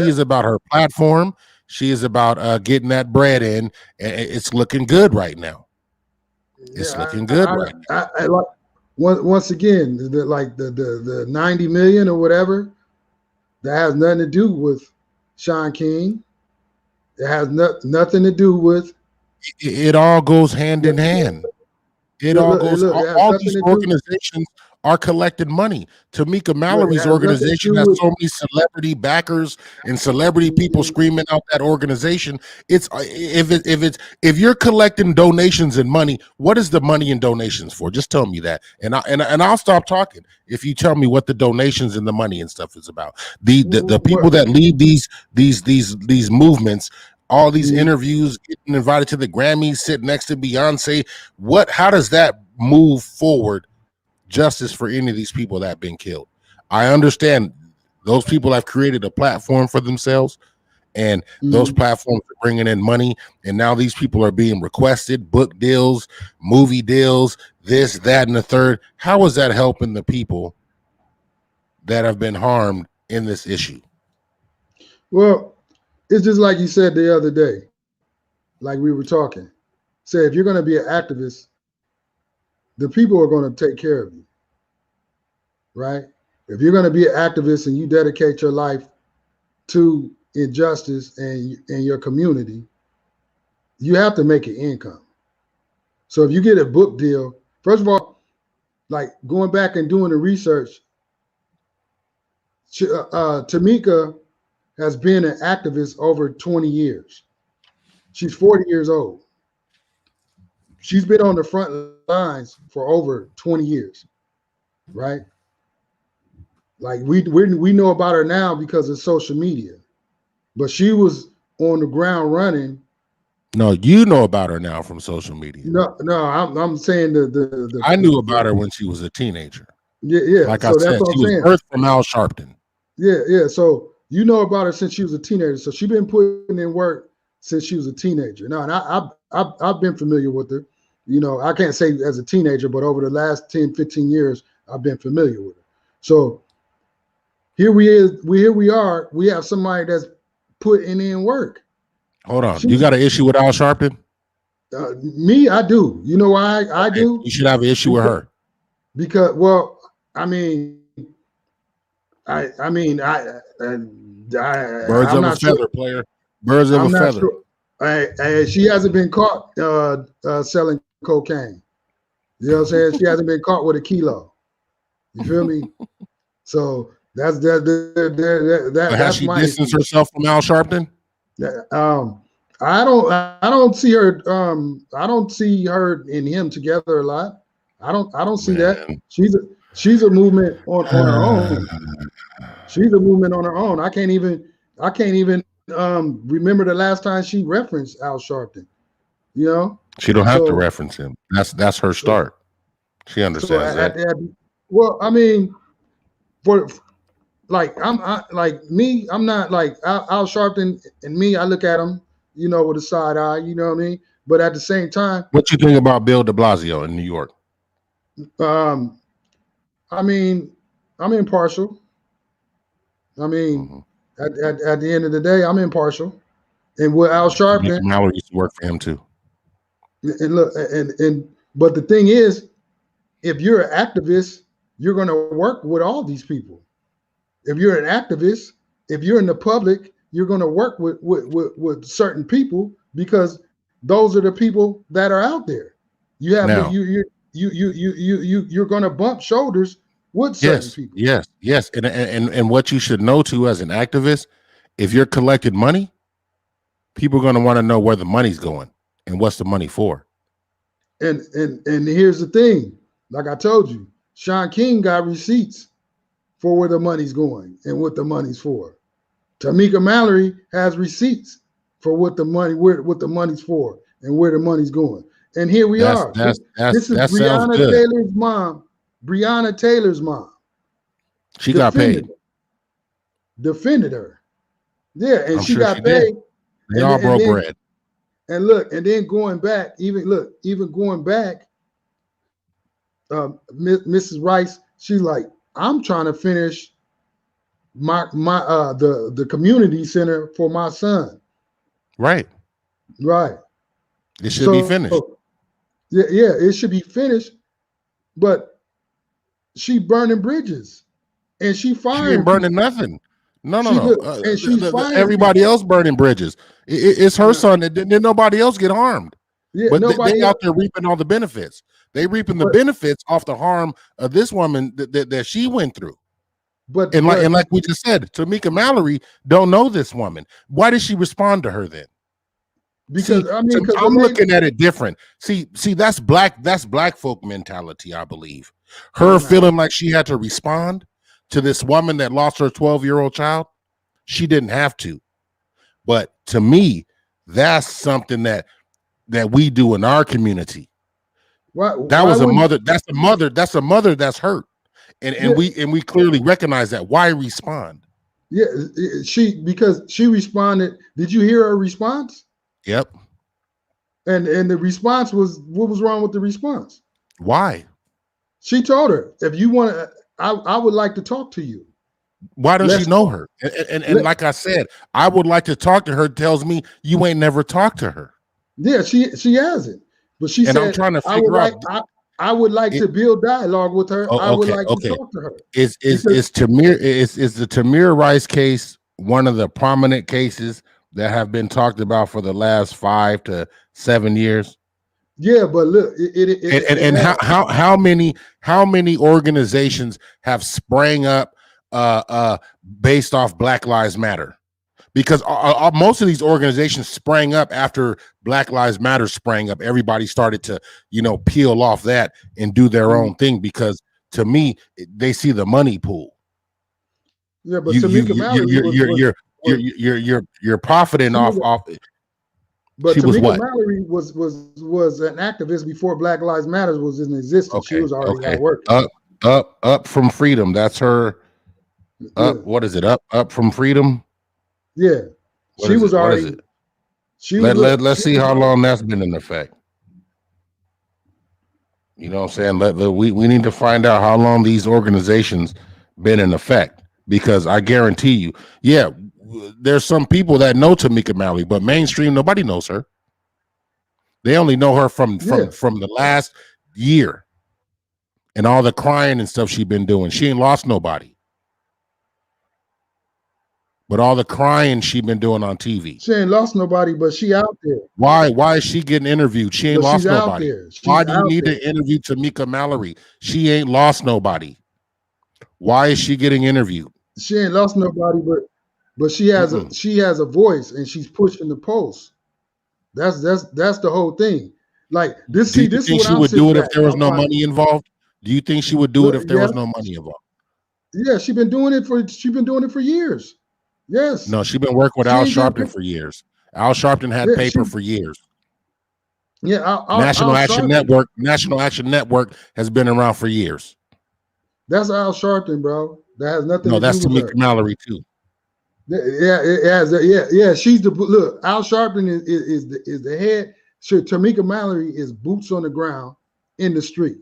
is about her platform. She is about getting that bread in, and it's looking good right now. It's looking good right now. I like once again, the 90 million or whatever, that has nothing to do with Sean King. It has nothing to do with. It all goes hand in hand. All these organizations are collecting money. Tamika Mallory's organization has so many celebrity backers and celebrity people screaming out that organization. It's if you're collecting donations and money, what is the money and donations for? Just tell me that, and I'll stop talking if you tell me what the donations and the money and stuff is about. The people that lead these movements. All these interviews, getting invited to the Grammys, sitting next to Beyonce. How does that move forward justice for any of these people that have been killed? I understand those people have created a platform for themselves, and those platforms are bringing in money, and now these people are being requested book deals, movie deals, this, that, and the third. How is that helping the people that have been harmed in this issue? Well, it's just like you said the other day, like we were talking. Say, if you're going to be an activist, the people are going to take care of you, right? If you're going to be an activist and you dedicate your life to injustice and your community, you have to make an income. So if you get a book deal, first of all, like going back and doing the research, Tamika has been an activist over 20 years. She's 40 years old. She's been on the front lines for over 20 years, right? Like we know about her now because of social media, but she was on the ground running. No, you know about her now from social media. No, I'm saying the I knew about her when she was a teenager. Yeah. Like I said, she was birthed from Al Sharpton. Yeah. So you know about her since she was a teenager. So she's been putting in work since she was a teenager. Now, and I've been familiar with her. You know, I can't say as a teenager, but over the last 10, 15 years, I've been familiar with her. So here we are. We have somebody that's putting in work. Hold on. You got an issue with Al Sharpton? Me, I do. You know why I do? You should have an issue with her. Because, well, I mean, birds of a feather, player. Birds of a feather. Sure. She hasn't been caught selling cocaine. You know what I'm saying? She hasn't been caught with a kilo. You feel me? So But has that's she my distanced issue. herself from Al Sharpton? I don't see her I don't see her and him together a lot. I don't see that. Man. She's a movement on her own. She's a movement on her own. I can't even remember the last time she referenced Al Sharpton. You know, She don't have to so reference him. That's her start. She understands that. well, I mean, for like I'm not like Al Sharpton and me. I look at him, you know, with a side eye. You know what I mean? But at the same time, What you think about Bill de Blasio in New York? I mean, I'm impartial. I mean, at the end of the day, I'm impartial. And with Al Sharpton, Mallory used to work for him too. and look, but the thing is, if you're an activist, you're going to work with all these people. If you're an activist, if you're in the public, you're going to work with certain people because those are the people that are out there. You have Now, you're going to bump shoulders with certain people. Yes. And what you should know too as an activist, if you're collecting money, people are going to want to know where the money's going and what's the money for. And here's the thing, like I told you, Sean King got receipts for where the money's going and what the money's for. Tamika Mallory has receipts for what the money's for and where the money's going. And here we are. This is Breonna Taylor's mom. Breonna Taylor's mom. She got paid. Defended her. Yeah, and she got paid. They all broke bread. And look, and then going back, even going back, Mrs. Rice, she's like, I'm trying to finish the community center for my son. Right. It should be finished. Yeah, it should be finished. But she burning bridges, and she firing. She ain't burning nothing. No. And she everybody else burning bridges. It's her son. Didn't nobody else get harmed. Yeah, but they out there reaping all the benefits. They reaping the benefits off the harm of this woman that she went through. But like we just said, Tamika Mallory don't know this woman. Why did she respond to her then? Because I'm looking at it different. See, that's black folk mentality, I believe. Her feeling like she had to respond to this woman that lost her 12-year-old child. She didn't have to. But to me, that's something that we do in our community. That's a mother that's hurt. And we clearly recognize that. Why respond? Yeah, because she responded. Did you hear her response? Yep. And the response was, what was wrong with the response? Why? She told her, if you want to, I would like to talk to you. Why don't she know her? And like I said, I would like to talk to her. Tells me you ain't never talked to her. Yeah, she hasn't. But she said, I'm trying to figure out. I would like to build dialogue with her. I would like to talk to her. Is the Tamir Rice case one of the prominent cases that have been talked about for the last 5 to 7 years? Yeah, but look, how many organizations have sprang up based off Black Lives Matter? Because most of these organizations sprang up after Black Lives Matter sprang up. Everybody started to, peel off that and do their own thing, because to me, they see the money pool. Yeah, but Tamika Mallory you're profiting off. But Tamika Mallory was an activist before Black Lives Matter was in existence. Okay, she was already at work. Up from freedom. That's her. What is it? Up from freedom. Yeah, she was already. Let's see how long that's been in effect. You know what I'm saying? We need to find out how long these organizations been in effect, because I guarantee you, there's some people that know Tamika Mallory, but mainstream, nobody knows her. They only know her from the last year and all the crying and stuff she's been doing. She ain't lost nobody. But all the crying she been doing on TV. She ain't lost nobody, but she out there. Why is she getting interviewed? She ain't lost nobody. Why do you need to interview Tamika Mallory? She ain't lost nobody. Why is she getting interviewed? She ain't lost nobody, but she has a voice and she's pushing the post. That's the whole thing. Like this. Do See, you this is think what she I'm would do sitting it if back. there was I'm no like, money involved? Do you think she would do it if there yeah, was no money involved? yeah. She's been doing it for years. Yes, No, she's been working with she Al ain't been. Sharpton for years. Al Sharpton had Yeah, paper for years. yeah. National Al Action Sharpton. Network, National Action Network has been around for years. That's Al Sharpton, bro. That has nothing No, to do that's with Tamika her. Mallory too. Yeah, it has. Yeah. She's the look. Al Sharpton is the head. Sure, Tamika Mallory is boots on the ground in the street.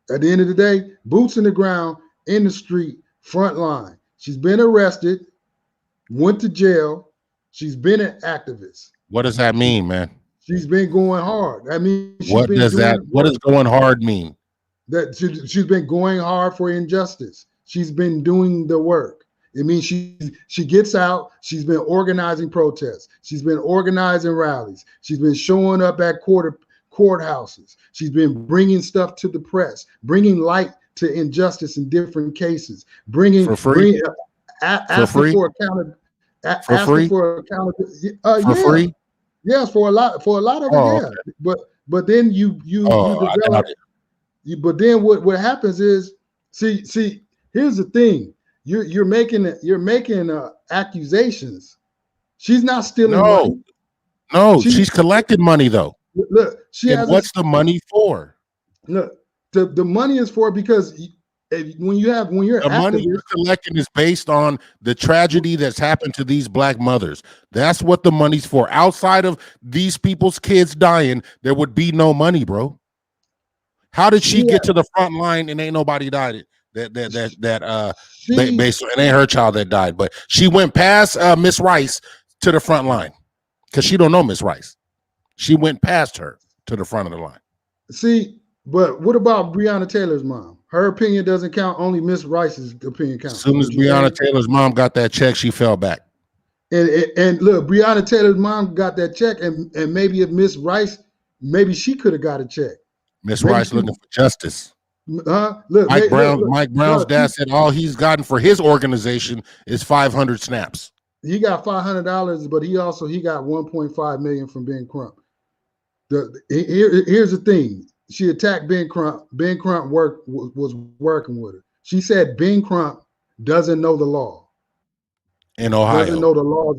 At the end of the day, boots in the ground in the street, front line. She's been arrested, went to jail. She's been an activist. What does that mean, man? She's been going hard. I mean, she's What been does that? doing What work. does going hard mean? That she's been going hard for injustice. She's been doing the work. It means she gets out. She's been organizing protests. She's been organizing rallies. She's been showing up at courthouses. She's been bringing stuff to the press, bringing light to injustice in different cases, For free? asking for accountability. For free? For accountability. For Yeah. free? Yes, for a lot of it, Oh, yeah. okay. But then you I develop. doubt it. But then what happens is, see, here's the thing: you're making accusations. She's not stealing money. No, she's collecting money though. Look, and what's the money for? Look, the money is for because when you're the money you're collecting is based on the tragedy that's happened to these black mothers. That's what the money's for. Outside of these people's kids dying, there would be no money, bro. How did she get to the front line and ain't nobody died? Based on, it ain't her child that died, but she went past Miss Rice to the front line because she don't know Miss Rice. She went past her to the front of the line. See, but what about Breonna Taylor's mom? Her opinion doesn't count. Only Miss Rice's opinion counts. As soon as Breonna Taylor's mom got that check, she fell back. And look, Breonna Taylor's mom got that check, and maybe if Miss Rice, maybe she could have got a check. Miss Rice looking for justice. Look, Mike Brown's dad said all he's gotten for his organization is 500 snaps. He got $500, but he got 1.5 million from Ben Crump. Here's the thing: she attacked Ben Crump. Ben Crump was working with her. She said Ben Crump doesn't know the law. In Ohio, doesn't know the law.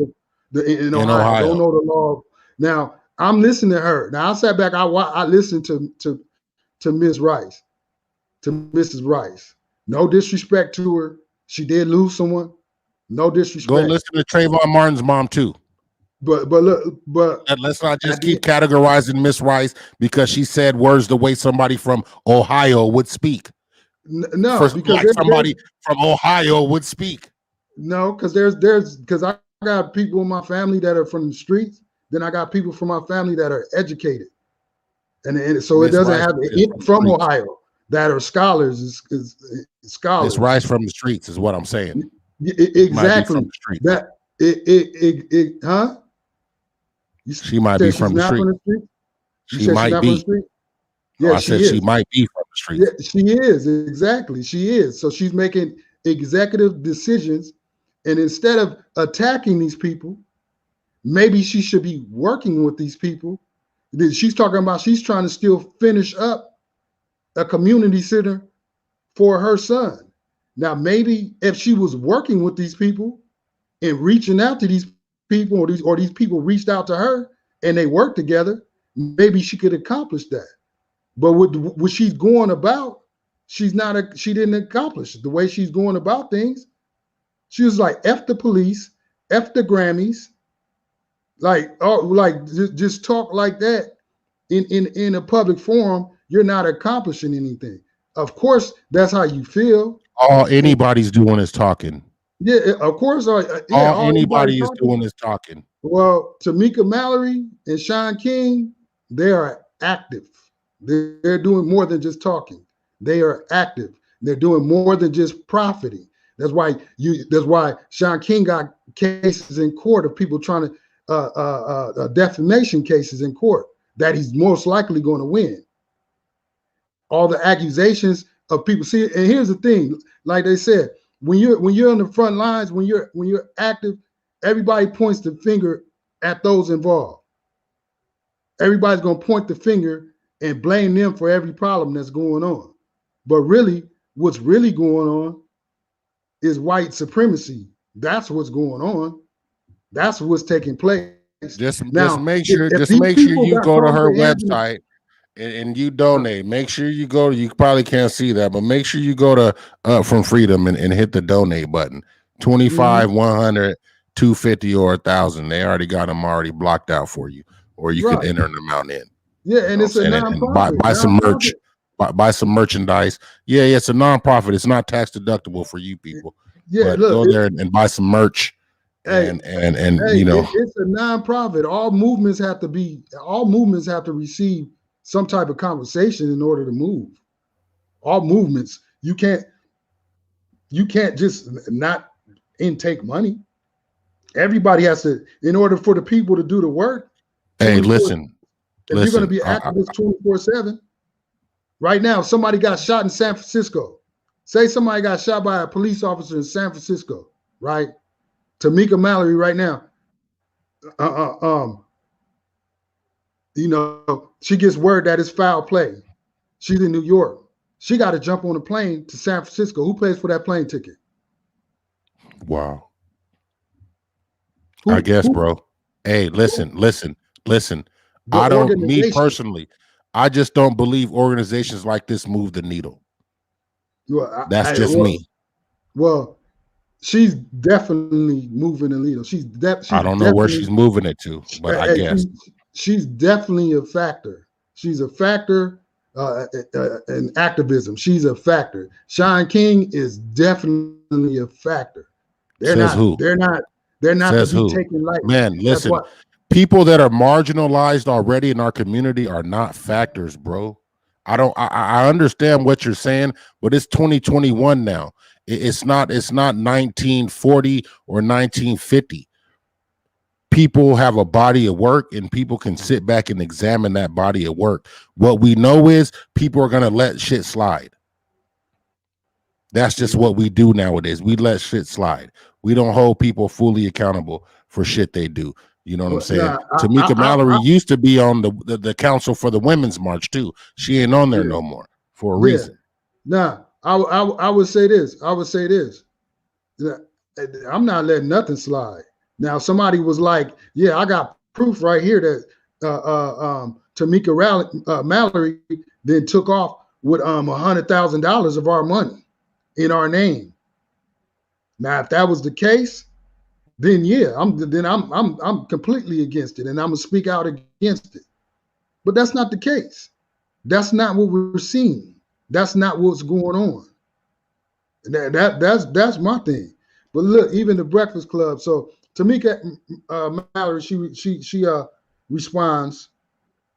In Ohio, don't know the law. Now I'm listening to her. Now I sat back. I listened to Ms. Rice, to Mrs. Rice. No disrespect to her. She did lose someone. No disrespect. Go listen to Trayvon Martin's mom too. But let's not just keep categorizing Miss Rice because she said words the way somebody from Ohio would speak. No, because somebody from Ohio would speak. No, because because I got people in my family that are from the streets. Then I got people from my family that are educated, and so it doesn't have from Ohio that are scholars. Is scholars. Miss Rice from the streets is what I'm saying. Exactly. That huh? She might be from the street. She might be. Yeah, I said she might be from the street. Yeah, she is. Exactly. She is. So she's making executive decisions. And instead of attacking these people, maybe she should be working with these people. She's talking about she's trying to still finish up a community center for her son. Now, maybe if she was working with these people and reaching out to these people, or these people reached out to her and they worked together, maybe she could accomplish that. But with what she's going about, she didn't accomplish the way she's going about things. She was like, F the police, F the Grammys, just talk like that in a public forum. You're not accomplishing anything. Of course, that's how you feel. All anybody's doing is talking. Yeah, of course. All anybody is doing is talking. Well, Tamika Mallory and Sean King, they are active. They're doing more than just talking. They are active. They're doing more than just profiting. That's why Sean King got cases in court of people trying to defamation cases in court that he's most likely going to win. All the accusations of people. See, and here's the thing, like they said, when you're on the front lines, when you're active, everybody points the finger at those involved. Everybody's gonna point the finger and blame them for every problem that's going on. But really, what's really going on is white supremacy. That's what's going on. That's what's taking place. Just Now, make if, sure if these people you got go to her comprehensive, website and you donate. Make sure you go to, you probably can't see that, but make sure you go to From Freedom and hit the donate button. 25, 100, 250, or 1,000. They already got them already blocked out for you, or you can enter an amount in. Yeah, and it's a nonprofit. And buy some merch, buy some merchandise. Yeah, it's a nonprofit. It's not tax deductible for you people. Yeah, but look, go there and buy some merch. And you know, it's a nonprofit. All movements have to receive some type of conversation in order to move. All movements, you can't just not intake money. Everybody has to, in order for the people to do the work. Hey, listen. If you're going to be activist 24/7, right now, somebody got shot in San Francisco. Say somebody got shot by a police officer in San Francisco, right? Tamika Mallory right now, you know, she gets word that it's foul play. She's in New York. She got to jump on a plane to San Francisco. Who pays for that plane ticket? Wow. I guess, bro. Hey, listen. I don't, me personally, I just don't believe organizations like this move the needle. Well, that's just me. Well, she's definitely moving the needle. I don't know where she's moving it to, but I guess she's definitely a factor. She's a factor in activism. She's a factor. Sean King is definitely a factor. They're not to be taken lightly. Man, listen, people that are marginalized already in our community are not factors, bro. I understand what you're saying, but it's 2021 now. It's not 1940 or 1950. People have a body of work and people can sit back and examine that body of work. What we know is people are going to let shit slide. That's just what we do nowadays. We let shit slide. We don't hold people fully accountable for shit they do. You know what I'm saying? Tamika Mallory used to be on the Council for the Women's March too. She ain't on there no more for a reason. Nah, I would say this. I'm not letting nothing slide. Now, somebody was like, yeah, I got proof right here that Tamika Mallory then took off with $100,000 of our money in our name. Now, if that was the case, then yeah, I'm completely against it, and I'm gonna speak out against it. But that's not the case. That's not what we're seeing. That's not what's going on. That's my thing. But look, even the Breakfast Club. So Tamika Mallory, she responds,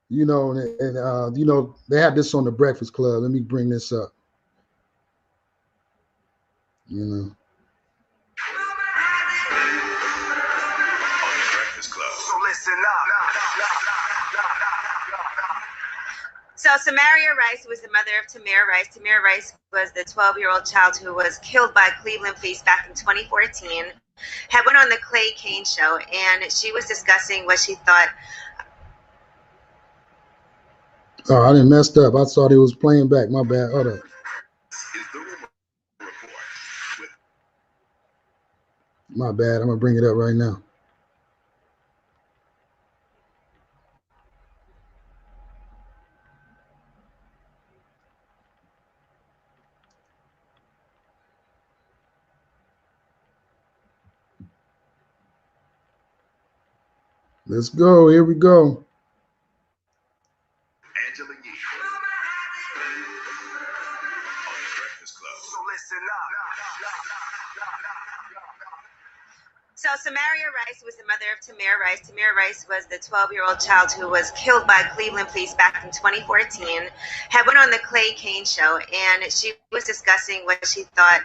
you know, and you know, they had this on the Breakfast Club. Let me bring this up. You know. So Samaria Rice was the mother of Tamir Rice. Tamir Rice was the 12-year-old child who was killed by Cleveland police back in 2014. Had went on the Clay Kane show, and she was discussing what she thought. Oh, I didn't messed up. I thought it was playing back. My bad. Hold up. My bad. I'm gonna bring it up right now. Let's go. Here we go. So Samaria Rice was the mother of Tamir Rice. Tamir Rice was the 12-year-old child who was killed by Cleveland police back in 2014. Had went on the Clay Kane show, and she was discussing what she thought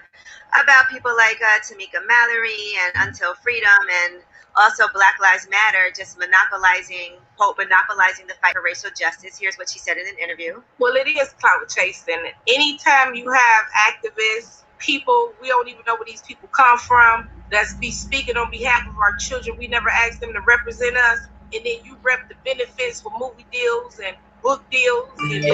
about people like Tamika Mallory and Until Freedom, and also Black Lives Matter, just monopolizing the fight for racial justice. Here's what she said in an interview. Well, it is clout chasing. Anytime you have activists people, we don't even know where these people come from, that's be speaking on behalf of our children. We never asked them to represent us, and then you rep the benefits for movie deals and book deals, and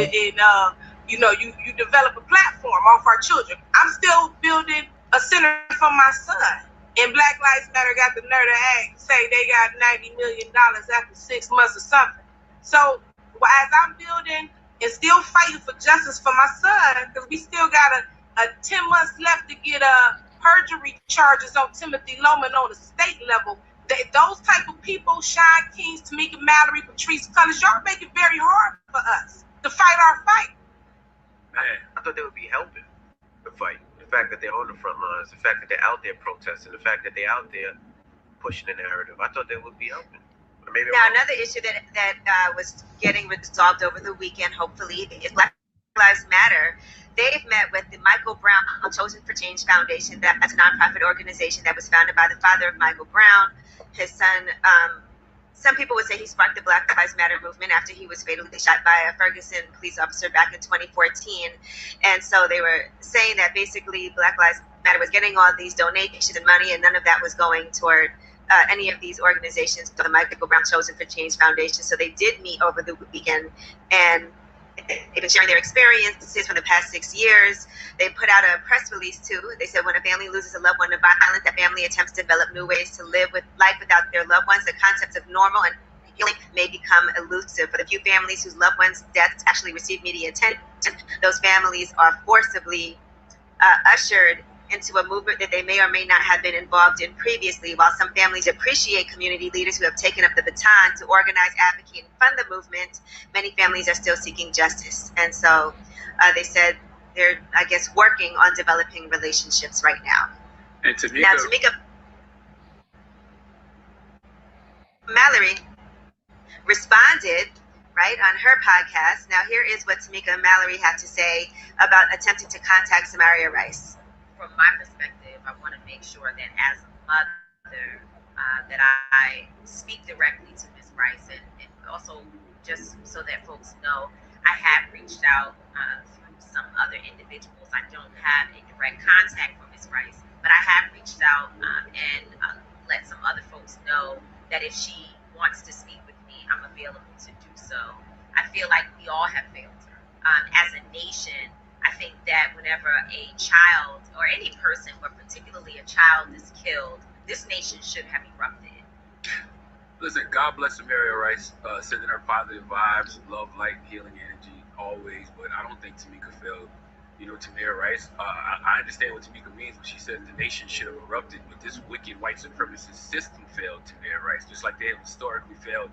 you develop a platform off our children. I'm still building a center for my son, and Black Lives Matter got the nerve to say they got $90 million after 6 months or something. So as I'm building and still fighting for justice for my son, because we still got a 10 months left to get perjury charges on Timothy Loman on the state level. Those type of people, Sean Kings, Tamika, Mallory, Patrice Cullors, y'all make it very hard for us to fight our fight. Man, I thought they would be helping the fight. The fact that they're on the front lines, the fact that they're out there protesting, the fact that they're out there pushing the narrative. I thought they would be helping. Now, another issue that was getting resolved over the weekend, hopefully, is Black Lives Matter. They've met with the Michael Brown Chosen for Change Foundation. That's a nonprofit organization that was founded by the father of Michael Brown. His son, some people would say he sparked the Black Lives Matter movement after he was fatally shot by a Ferguson police officer back in 2014. And so they were saying that basically Black Lives Matter was getting all these donations and money, and none of that was going toward any of these organizations, the Michael Brown Chosen for Change Foundation. So they did meet over the weekend, and they've been sharing their experiences from the past 6 years. They put out a press release too. They said when a family loses a loved one to violence, that family attempts to develop new ways to live with life without their loved ones. The concepts of normal and healing may become elusive. For the few families whose loved ones' deaths actually receive media attention, those families are forcibly ushered into a movement that they may or may not have been involved in previously. While some families appreciate community leaders who have taken up the baton to organize, advocate, and fund the movement, many families are still seeking justice. And so they said they're, I guess, working on developing relationships right now. And Tamika, now, Mallory responded, right, on her podcast. Now, here is what Tamika and Mallory had to say about attempting to contact Samaria Rice. From my perspective, I want to make sure that as a mother, that I speak directly to Ms. Rice, and also just so that folks know, I have reached out through some other individuals. I don't have a direct contact for Ms. Rice, but I have reached out and let some other folks know that if she wants to speak with me, I'm available to do so. I feel like we all have failed her. As a nation, I think that whenever a child or any person, but particularly a child, is killed, this nation should have erupted. Listen, God bless Samaria Rice, sending her positive vibes, love, light, healing energy, always. But I don't think Tamika failed. You know, Tamira Rice, I understand what Tamika means when she says the nation should have erupted, but this wicked white supremacist system failed Tamira Rice, just like they have historically failed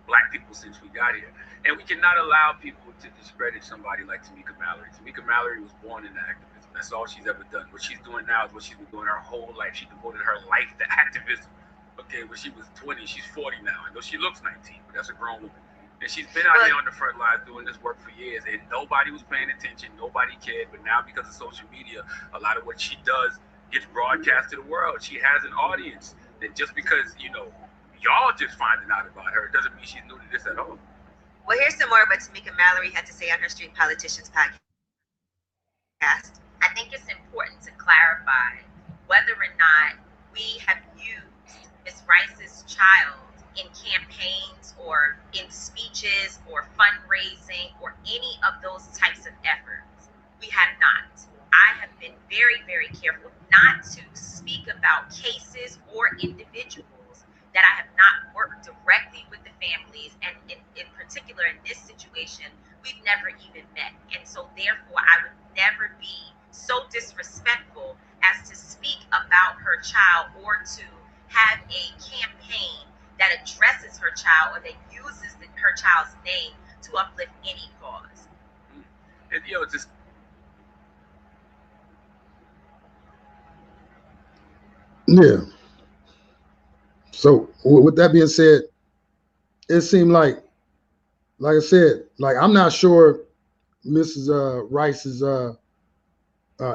Black people since we got here. And we cannot allow people to discredit somebody like Tamika Mallory. Tamika Mallory was born into activism. That's all she's ever done. What she's doing now is what she's been doing her whole life. She devoted her life to activism. Okay, when she was 20, she's 40 now. I know she looks 19, but that's a grown woman. And she's been out here on the front lines doing this work for years, and nobody was paying attention, nobody cared. But now, because of social media, a lot of what she does gets broadcast to the world. She has an audience. And just because, you know, y'all just finding out about her, it doesn't mean she's new to this at all. Well, here's some more of what Tamika Mallory had to say on her Street Politicians podcast. I think it's important to clarify whether or not we have used Ms. Rice's child in campaigns or in speeches or fundraising or any of those types of efforts. We have not. I have been very, very careful not to speak about cases or individuals that I have not worked directly with the families, and in particular in this situation, we've never even met. And so therefore, I would never be so disrespectful as to speak about her child or to have a campaign that addresses her child or that uses her child's name to uplift any cause. And, you know, just yeah. So with that being said, it seemed like I said, like I'm not sure Mrs. Rice's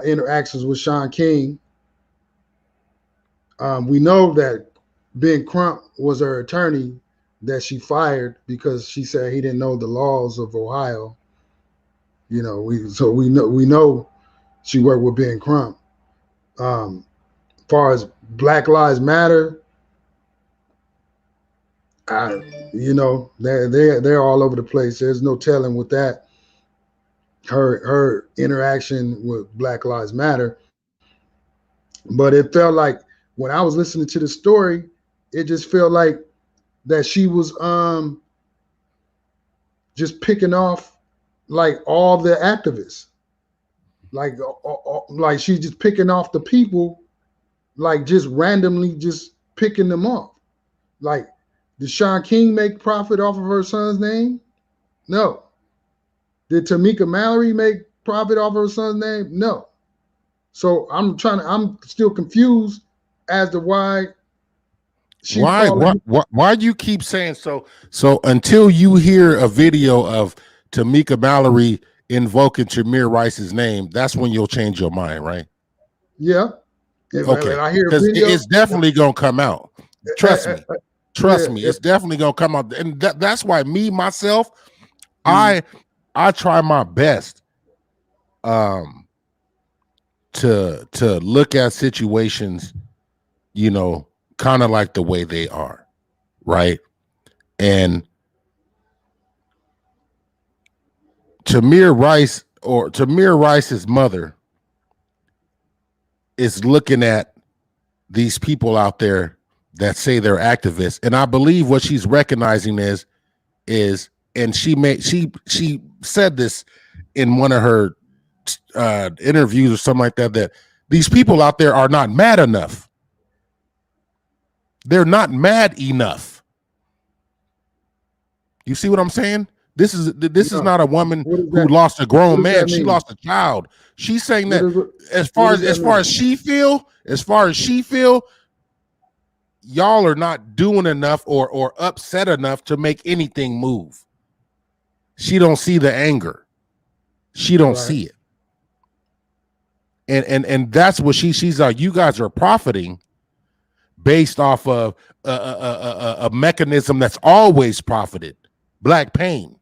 interactions with Sean King. We know that Ben Crump was her attorney that she fired because she said he didn't know the laws of Ohio. You know, we know she worked with Ben Crump. far as Black Lives Matter, they're all over the place. There's no telling with that. Her interaction with Black Lives Matter, but it felt like when I was listening to the story, it just felt like that she was just picking off like all the activists, like she's just picking off the people, like just randomly just picking them off. Like, did Sean King make profit off of her son's name? No. Did Tamika Mallory make profit off of her son's name? No. So I'm still confused as to why she's why you keep saying so until you hear a video of Tamika Mallory invoking Tamir Rice's name, that's when you'll change your mind, right? Yeah. Okay. I hear it's definitely gonna come out. Trust me, it's definitely gonna come out, and that's why myself, I try my best to look at situations, kind of like the way they are, right? And Tamir Rice's mother is looking at these people out there that say they're activists, and I believe what she's recognizing is, and she said this in one of her interviews or something like that these people out there are not mad enough. They're not mad enough. You see what I'm saying? This is not a woman who lost a grown man. She lost a child. She's saying that as far as she feel, y'all are not doing enough or upset enough to make anything move. She don't see the anger. She don't see it. And that's what she's like, you guys are profiting based off of a mechanism that's always profited. Black pain,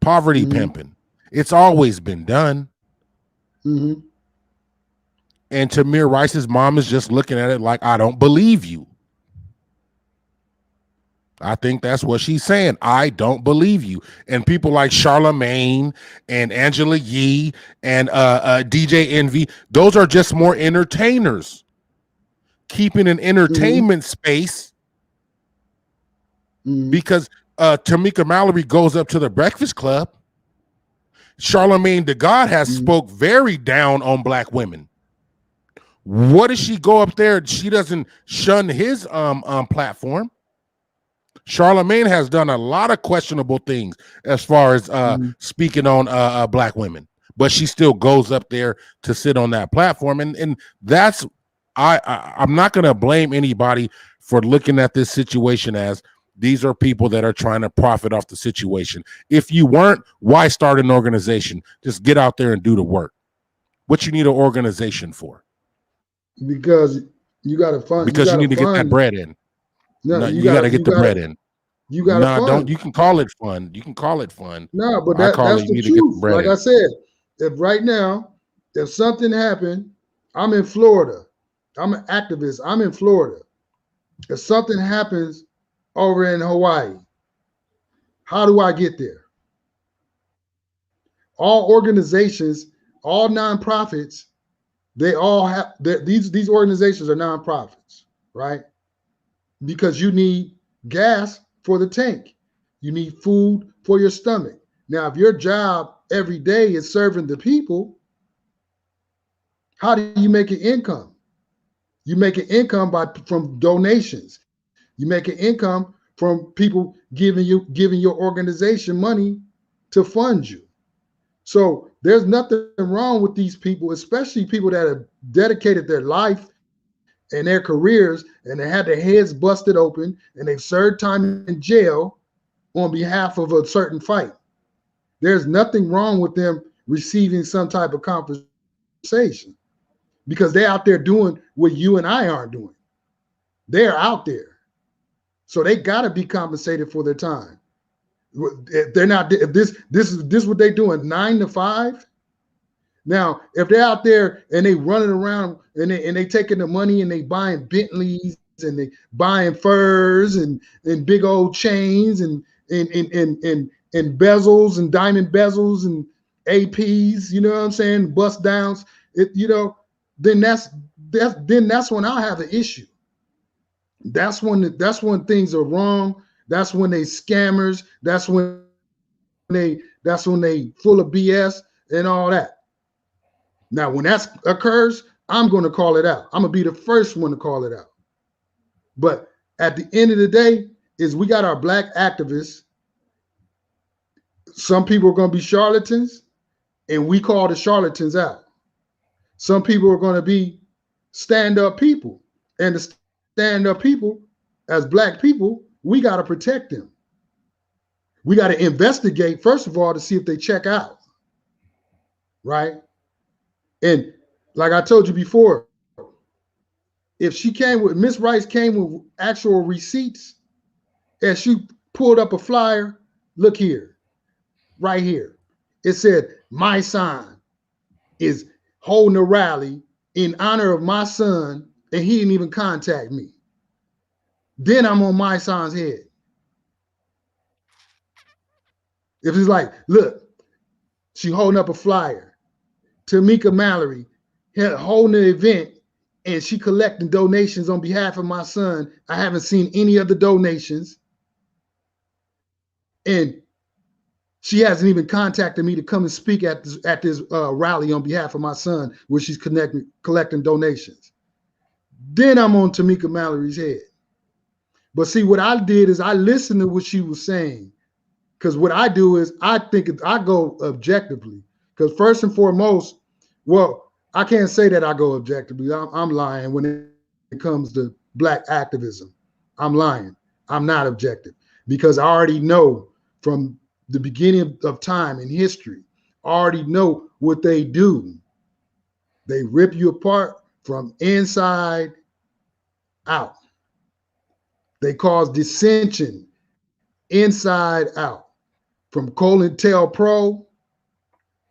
poverty pimping. It's always been done. Mm-hmm. And Tamir Rice's mom is just looking at it like, I don't believe you. I think that's what she's saying. I don't believe you. And people like Charlemagne and Angela Yee and DJ Envy, those are just more entertainers. Keeping an entertainment space because Tamika Mallory goes up to the Breakfast Club. Charlemagne the God has spoke very down on Black women. What does she go up there? She doesn't shun his platform. Charlemagne has done a lot of questionable things as far as speaking on Black women, but she still goes up there to sit on that platform, and that's I'm not going to blame anybody for looking at this situation as these are people that are trying to profit off the situation. If you weren't, why start an organization? Just get out there and do the work. What you need an organization for? Because you got to fund. Because you need to get that bread in. No, you got to get the bread in. You got to fund. Don't. You can call it fun. You can call it fun. No, but that's the truth. Like I said, if right now, if something happened, I'm in Florida. I'm an activist. I'm in Florida. If something happens over in Hawaii, how do I get there? All organizations, all nonprofits, they all have these organizations are nonprofits, right? Because you need gas for the tank. You need food for your stomach. Now, if your job every day is serving the people, how do you make an income? You make an income from donations. You make an income from people giving your organization money to fund you. So there's nothing wrong with these people, especially people that have dedicated their life and their careers, and they had their heads busted open, and they've served time in jail on behalf of a certain fight. There's nothing wrong with them receiving some type of compensation because they're out there doing what you and I aren't doing. They're out there. So they got to be compensated for their time. If they're not, if this is what they're doing 9 to 5, Now, if they're out there and they running around and they taking the money and they buying Bentleys and they buying furs and big old chains and bezels and diamond bezels and APs, you know what I'm saying? Bust downs, then that's when I have an issue. That's when things are wrong. That's when they scammers. That's when they full of BS and all that. Now, when that occurs, I'm going to call it out. I'm going to be the first one to call it out. But at the end of the day, is we got our black activists. Some people are going to be charlatans, and we call the charlatans out. Some people are going to be stand-up people, and the stand-up people, as black people, we got to protect them. We got to investigate, first of all, to see if they check out, right? And like I told you before, if Miss Rice came with actual receipts and she pulled up a flyer, look here, right here. It said, my son is holding a rally in honor of my son, and he didn't even contact me. Then I'm on my son's head. If it's like, look, she holding up a flyer. Tamika Mallory holding an event and she collecting donations on behalf of my son. I haven't seen any of the donations. And she hasn't even contacted me to come and speak at this rally on behalf of my son, where she's collecting donations. Then I'm on Tamika Mallory's head. But see, what I did is I listened to what she was saying. Because what I do is I go objectively. Because first and foremost, well, I can't say that I go objectively. I'm lying when it comes to black activism. I'm lying. I'm not objective. Because I already know from the beginning of time in history, I already know what they do. They rip you apart from inside out. They cause dissension inside out. From COINTELPRO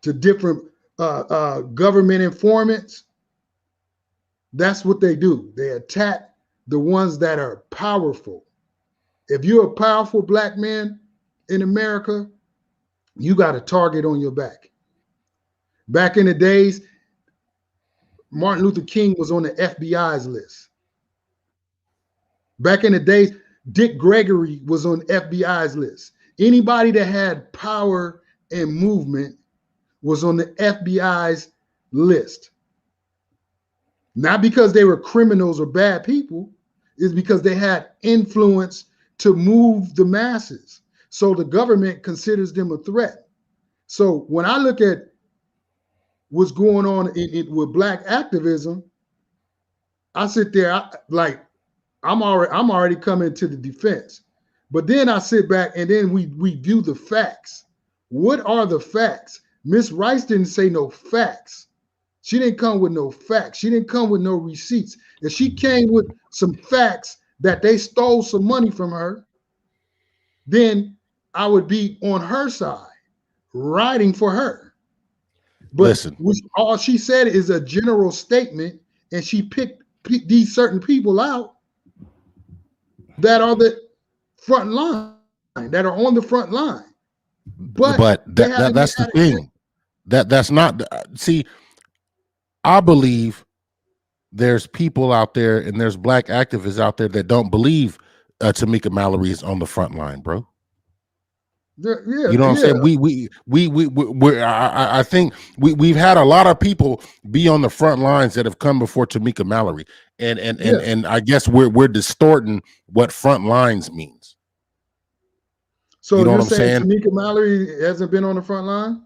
to different government informants. That's what they do. They attack the ones that are powerful. If you're a powerful black man in America, you got a target on your back. Back in the days, Martin Luther King was on the FBI's list. Back in the days, Dick Gregory was on FBI's list. Anybody that had power and movement was on the FBI's list. Not because they were criminals or bad people, it's because they had influence to move the masses. So the government considers them a threat. So when I look at what's going on with black activism, I sit there I'm already coming to the defense. But then I sit back and then we view the facts. What are the facts? Miss Rice didn't say no facts. She didn't come with no facts. She didn't come with no receipts. If she came with some facts that they stole some money from her, then I would be on her side, riding for her. But listen, all she said is a general statement, and she picked these certain people out that are the front line, that are on the front line. But that's the thing. That's not. See, I believe there's people out there and there's black activists out there that don't believe Tamika Mallory is on the front line, bro. Yeah, you know what I'm saying? I think we've had a lot of people be on the front lines that have come before Tamika Mallory, and I guess we're distorting what front lines means. So you know you're what I'm saying? Tamika Mallory hasn't been on the front line?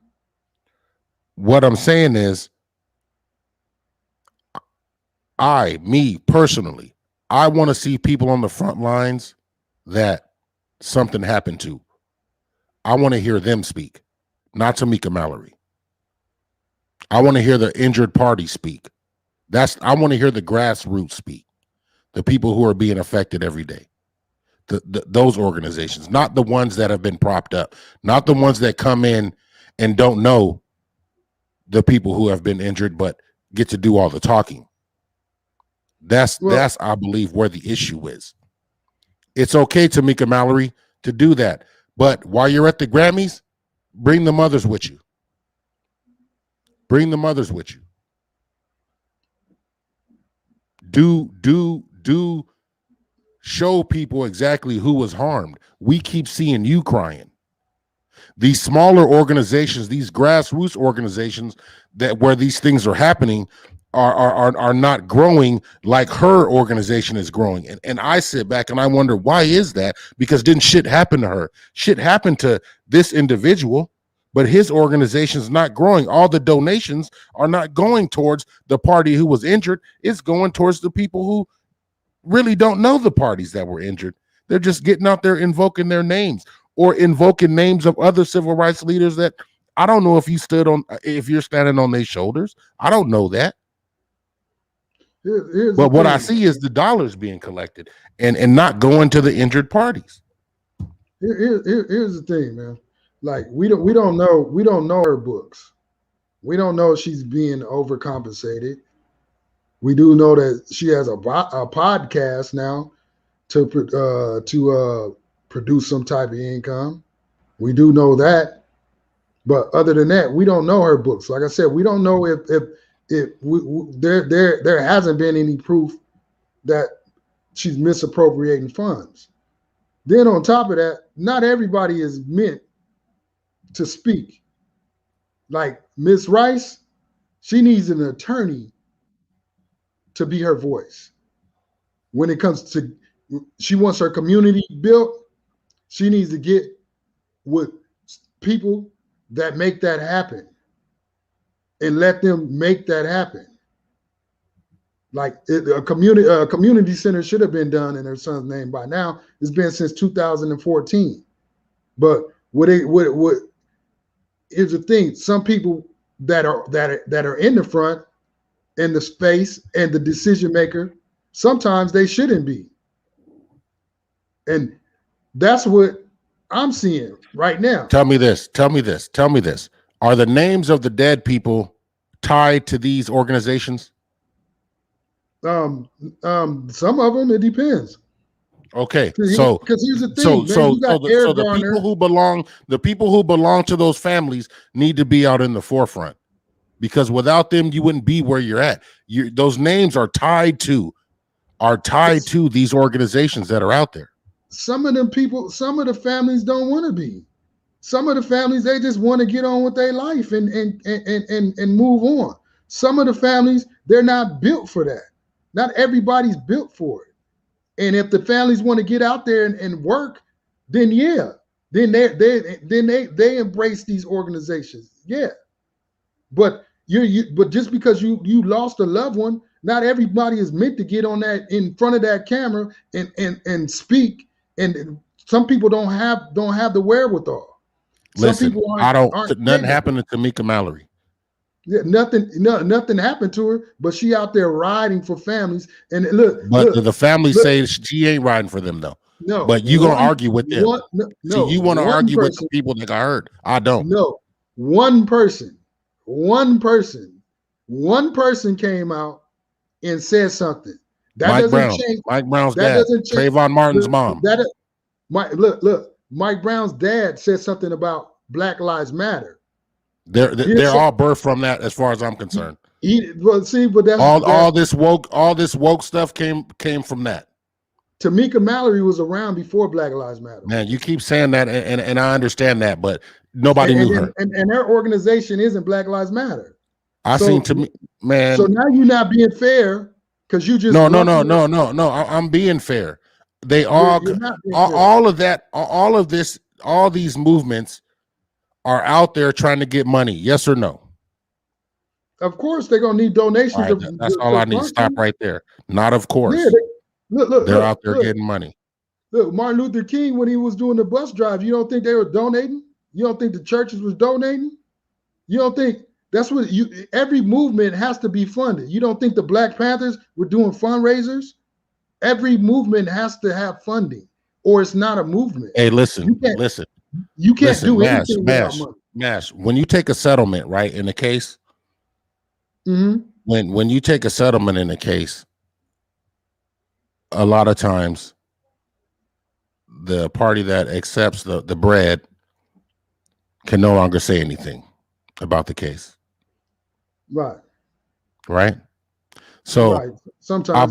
What I'm saying is, me personally, I want to see people on the front lines that something happened to. I want to hear them speak, not Tamika Mallory. I want to hear the injured party speak. I want to hear the grassroots speak, the people who are being affected every day. Those organizations, not the ones that have been propped up, not the ones that come in and don't know the people who have been injured, but get to do all the talking. That's I believe where the issue is. It's okay, Tamika Mallory, to do that, but while you're at the Grammys, bring the mothers with you. Bring the mothers with you. Do show people exactly who was harmed. We keep seeing you crying. These smaller organizations, these grassroots organizations that where these things are happening are not growing like her organization is growing. And I sit back and I wonder, why is that? Because didn't shit happen to her? Shit happened to this individual, but his organization is not growing. All the donations are not going towards the party who was injured. It's going towards the people who really don't know the parties that were injured. They're just getting out there invoking their names or invoking names of other civil rights leaders that I don't know if you're standing on their shoulders. I don't know that. But what I see is the dollars being collected and not going to the injured parties. Here's the thing, man. Like we don't know her books. We don't know if she's being overcompensated. We do know that she has a podcast now to produce some type of income. We do know that, but other than that, we don't know her books. Like I said, we don't know if there hasn't been any proof that she's misappropriating funds. Then on top of that, not everybody is meant to speak. Like Miss Rice, she needs an attorney to be her voice. When it comes to, she wants her community built, she needs to get with people that make that happen and let them make that happen. Like a community center should have been done in her son's name by now. It's been since 2014. But here's the thing: some people that are in the front, in the space, and the decision maker, sometimes they shouldn't be. And that's what I'm seeing right now. Tell me this. Are the names of the dead people tied to these organizations? Some of them, it depends. Okay, because here's the thing, the people who belong to those families need to be out in the forefront, because without them, you wouldn't be where you're at. Those names are tied to these organizations that are out there. Some of them people, some of the families don't want to be. Some of the families, they just want to get on with their life and move on. Some of the families, they're not built for that. Not everybody's built for it. And if the families want to get out there and work, then they embrace these organizations. Yeah. But but just because you lost a loved one, not everybody is meant to get on that in front of that camera and speak. And some people don't have the wherewithal. Listen, nothing happened to Tamika Mallory. Yeah, nothing happened to her, but she out there riding for families. And the families say she ain't riding for them though. No, but you gonna argue with them? You want to argue with the people that got hurt? I don't. No, one person came out and said something. That Mike Brown's dad, Trayvon Martin's mom. Look, Mike Brown's dad said something about Black Lives Matter. They're all birthed from that, as far as I'm concerned. But that's all this woke stuff came from that. Tamika Mallory was around before Black Lives Matter. Man, you keep saying that, and I understand that, but nobody knew her. And her organization isn't Black Lives Matter. Man. So now you're not being fair because you just no. I'm being fair. They all of these movements are out there trying to get money. Yes or no? Of course, they're gonna need donations. Right, that's all I need. Stop right there. Not of course. Yeah, they're out there getting money. Look, Martin Luther King, when he was doing the bus drive, you don't think they were donating? You don't think the churches was donating? You don't think that's what every movement has to be funded? You don't think the Black Panthers were doing fundraisers? Every movement has to have funding, or it's not a movement. Hey, listen. You can't do anything without money. Mash, when you take a settlement, right, in a case, Mm-hmm. When you take a settlement in a case, a lot of times the party that accepts the bread can no longer say anything about the case. Right. Right. So Right. Sometimes, I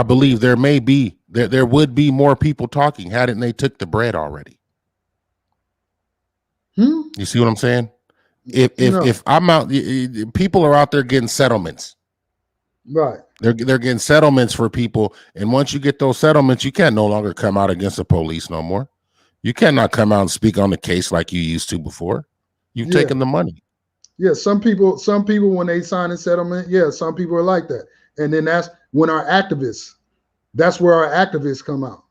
believe there would be more people talking hadn't they took the bread already. You see what I'm saying? If I'm out, people are out there getting settlements. Right. They're getting settlements for people, and once you get those settlements, you can't no longer come out against the police no more. You cannot come out and speak on the case like you used to before. You've taken the money. Yeah, some people when they sign a settlement, some people are like that. And then that's when that's where our activists come out.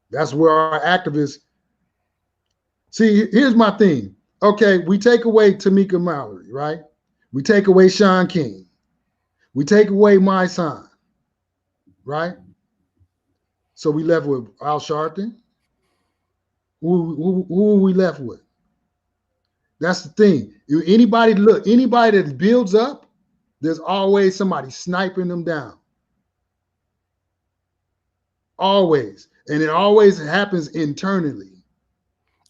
That's where our activists. See, here's my thing. Okay, we take away Tamika Mallory, right? We take away Sean King. We take away my son, right? So we left with Al Sharpton. Who are we left with? That's the thing. Anybody that builds up, there's always somebody sniping them down. Always. And it always happens internally.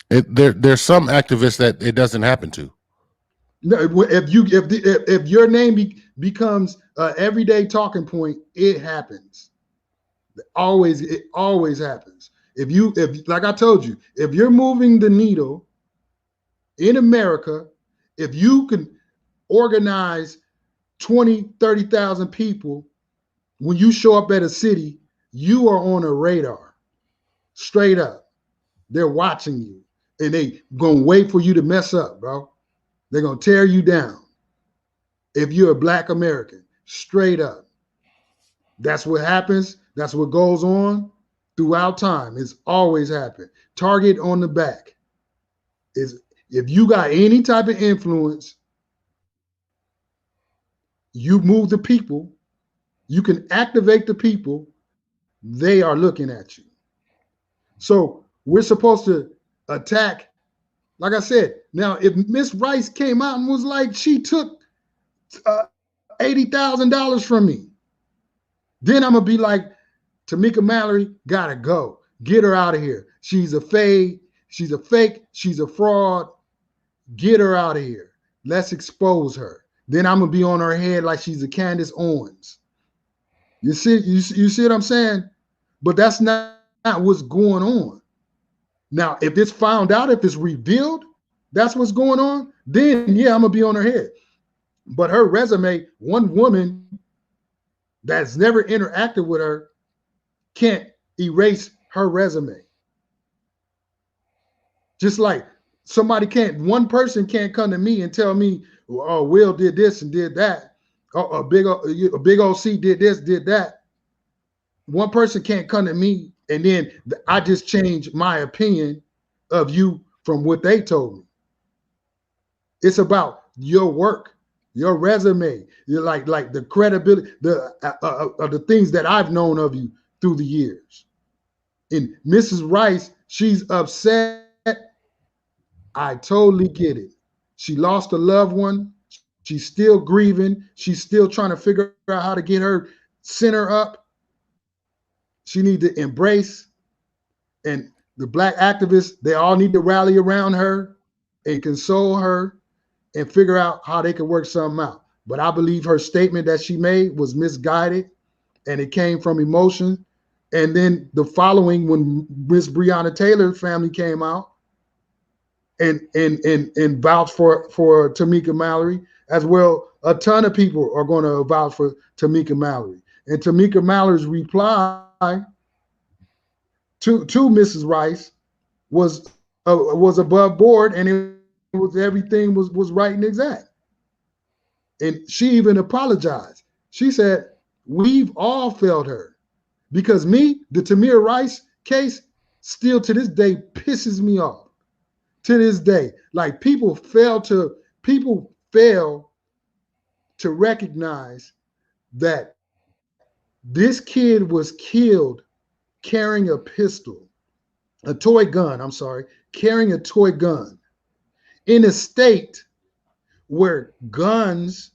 There's some activists that it doesn't happen to. No, if your name becomes an everyday talking point, it happens. It always happens. If like I told you, if you're moving the needle in America, if you can organize 20, 30,000 people, when you show up at a city, you are on a radar. Straight up. They're watching you. And they gonna wait for you to mess up, bro. They're gonna tear you down. If you're a Black American, straight up. That's what happens. That's what goes on throughout time. It's always happened. Target on the back is if you got any type of influence, you move the people, you can activate the people, they are looking at you. So we're supposed to attack. Like I said, now if Miss Rice came out and was like, she took $80,000 from me, then I'm gonna be like, Tamika Mallory gotta go. Get her out of here. She's a fake. She's a fake. She's a fraud. Get her out of here. Let's expose her. Then I'm gonna be on her head like she's a Candace Owens. You see what I'm saying? But that's not what's going on. Now, if it's found out, if it's revealed, that's what's going on, then I'm gonna be on her head. But her resume, one woman that's never interacted with her can't erase her resume. Just like one person can't come to me and tell me, oh, Will did this and did that. Oh, a big OC did this, did that. One person can't come to me and then I just change my opinion of you from what they told me. It's about your work, your resume, you're like the credibility, the things that I've known of you through the years. And Mrs. Rice, she's upset. I totally get it. She lost a loved one. She's still grieving. She's still trying to figure out how to get her center up. She needs to embrace, and the Black activists, they all need to rally around her and console her and figure out how they can work something out. But I believe her statement that she made was misguided and it came from emotion. And then the following, when Miss Breonna Taylor's family came out and vouched for Tamika Mallory, as well, a ton of people are going to vouch for Tamika Mallory. And Tamika Mallory's reply to Mrs. Rice was above board, and it was everything was right and exact. And she even apologized. She said, "We've all failed her, because the Tamir Rice case still to this day pisses me off. To this day, like people fail to recognize that this kid was killed carrying a pistol, carrying a toy gun in a state where guns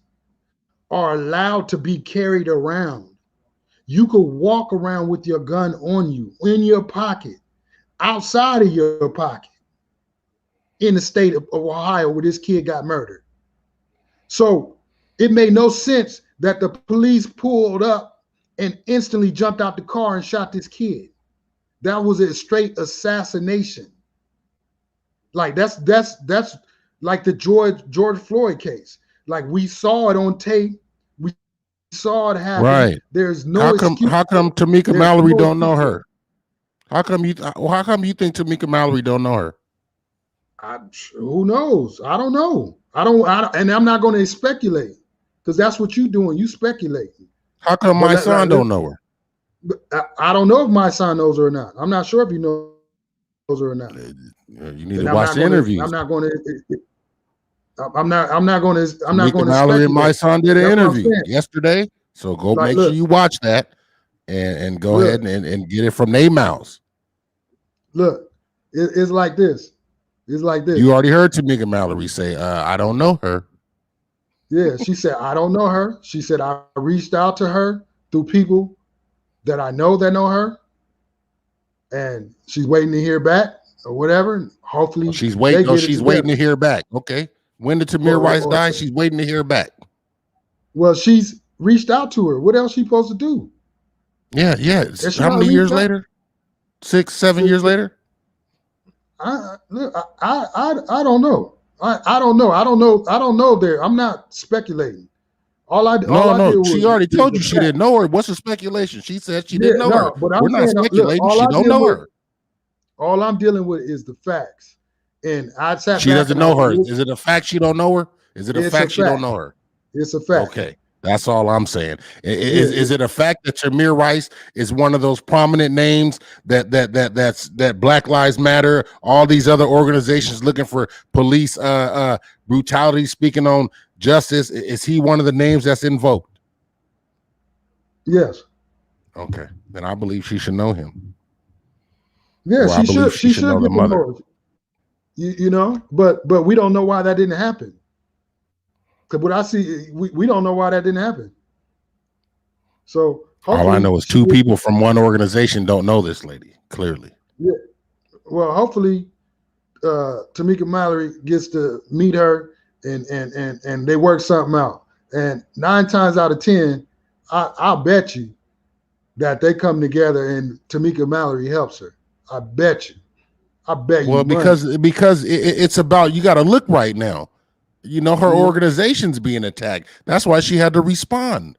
are allowed to be carried around. You could walk around with your gun on you, in your pocket, outside of your pocket, in the state of Ohio where this kid got murdered. So it made no sense that the police pulled up and instantly jumped out the car and shot this kid. That was a straight assassination. Like that's like the George Floyd case. Like we saw it on tape. We saw it happen. Right. There's no How excuse. come Tamika There's Mallory no don't know excuse. her? How come you think Tamika Mallory don't know her? Who knows? I don't know. I don't and I'm not going to speculate because that's what you're doing. You speculating. How come my son don't know her? I don't know if my son knows her or not. I'm not sure if he knows her or not. You need to watch the interviews. I'm not going to. I'm not going to. I'm not going to. Mallory and my son did an interview yesterday, so go Like, make sure you watch that and go ahead and get it from their mouths. Look, it's like this. It's like this. You already heard Tamika Mallory say, "I don't know her." Yeah, she said, "I don't know her." She said, "I reached out to her through people that I know that know her, and she's waiting to hear back or whatever. Hopefully, she's waiting. Oh, she's waiting to hear back. Okay, when did Tamir Rice die? She's waiting to hear back. Well, she's reached out to her. What else she supposed to do? Yeah. How many years later? 6, 7 years later? I don't know. I don't know. I don't know there. I'm not speculating. No. She already told you she didn't know her. What's the speculation? She said she didn't know her. But we're not speculating. She don't know her. All I'm dealing with is the facts. And I sat. She doesn't know her. Is it a fact she don't know her? Is it a fact she don't know her? It's a fact. Okay. That's all I'm saying. Is it a fact that Tamir Rice is one of those prominent names that Black Lives Matter, all these other organizations looking for police brutality, speaking on justice? Is he one of the names that's invoked? Yes. Okay. Then I believe she should know him. Yeah, she should know the mother. You know, but we don't know why that didn't happen. Because what I see, we don't know why that didn't happen. So all I know is two people from one organization don't know this lady, clearly. Yeah. Well, hopefully Tamika Mallory gets to meet her and they work something out. And 9 times out of 10, I'll bet you that they come together and Tamika Mallory helps her. I bet you. I bet you. Well, because it's about, you got to look right now. You know, her organization's being attacked. That's why she had to respond.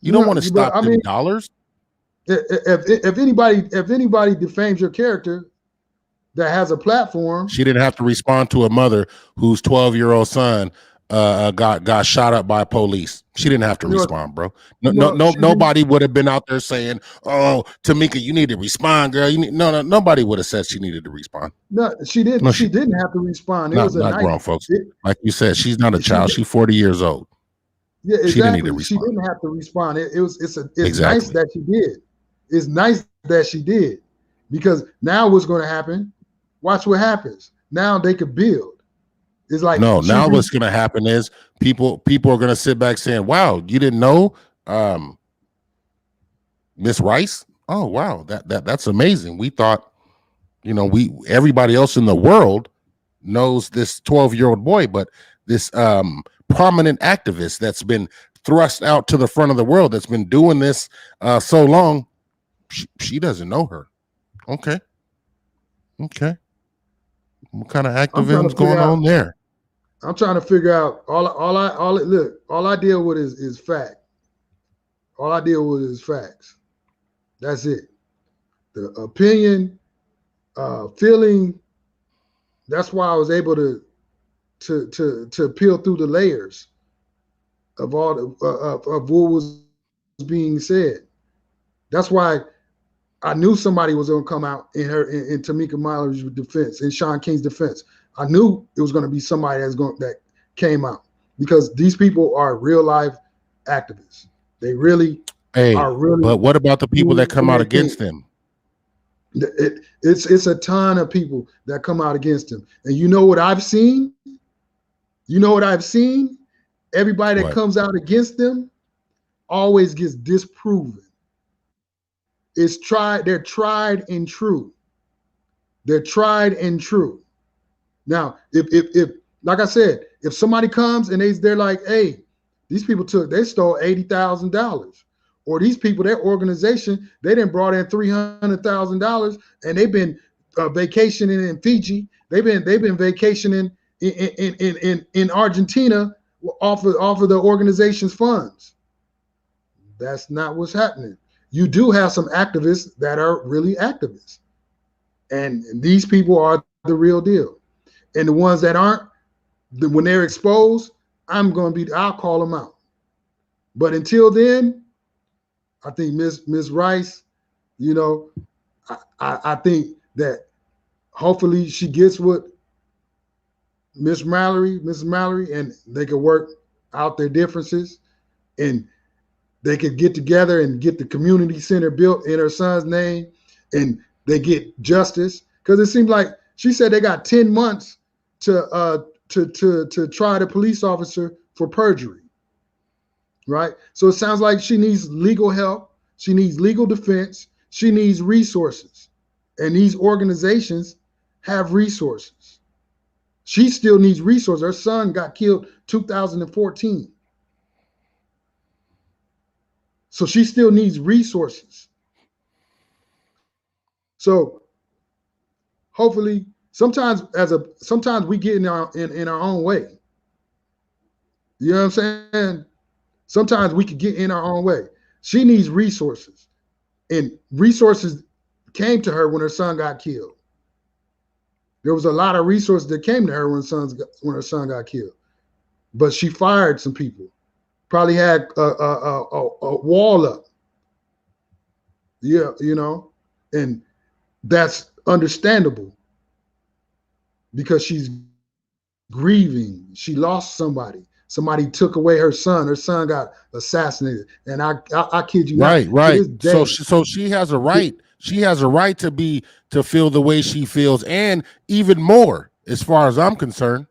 You don't want to stop them dollars. If anybody defames your character that has a platform, she didn't have to respond to a mother whose 12-year-old son got shot up by police. She didn't have to respond, bro. Nobody would have been out there saying, "Oh, Tamika, you need to respond, girl." Nobody would have said she needed to respond. No, she didn't. No, she didn't have to respond. It was not grown folks. Like you said, she's not a child. She's 40 years old. Yeah, exactly. She didn't need to respond. She didn't have to respond. It's nice that she did. It's nice that she did, because now what's going to happen? Watch what happens. Now they could build. It's like now what's going to happen is people are going to sit back saying, "Wow, you didn't know Miss Rice? Oh, wow, that's amazing. We thought, everybody else in the world knows this 12-year-old boy, but this prominent activist that's been thrust out to the front of the world, that's been doing this so long, she doesn't know her." Okay. What kind of activism is going on there? I'm trying to figure out all I deal with is fact. All I deal with is facts. That's it. The opinion, feeling. That's why I was able to peel through the layers of all of what was being said. That's why I knew somebody was going to come out in Tamika Mallory's defense, in Sean King's defense. I knew it was going to be somebody that came out, because these people are real life activists. They really are really. But what about the people that come out against them? It's a ton of people that come out against him. And you know what I've seen? Everybody that Right. comes out against them always gets disproven. It's tried, they're tried and true. They're tried and true. Now, if like I said, if somebody comes and they're like, hey, these people they stole $80,000, or these people, their organization, they didn't brought in $300,000, and they've been vacationing in Fiji, they've been vacationing in Argentina off of the organization's funds. That's not what's happening. You do have some activists that are really activists, and these people are the real deal. And the ones that aren't, when they're exposed, I'll call them out. But until then, I think Miss Rice, you know, I think that hopefully she gets with Mrs. Mallory, and they could work out their differences, and they could get together and get the community center built in her son's name, and they get justice. Because it seems like she said they got 10 months to try the police officer for perjury, right? So it sounds like she needs legal help. She needs legal defense. She needs resources. And these organizations have resources. She still needs resources. Her son got killed 2014. So she still needs resources. So hopefully, sometimes we get in our own way. You know what I'm saying? Sometimes we could get in our own way. She needs resources, and resources came to her when her son got killed. There was a lot of resources that came to her when her son got killed, but she fired some people. Probably had a wall up. Yeah, you know, and that's understandable because she's grieving. She lost somebody. Somebody took away her son. Her son got assassinated, and I kid you not. Right. So she has a right. She has a right to feel the way she feels, and even more, as far as I'm concerned.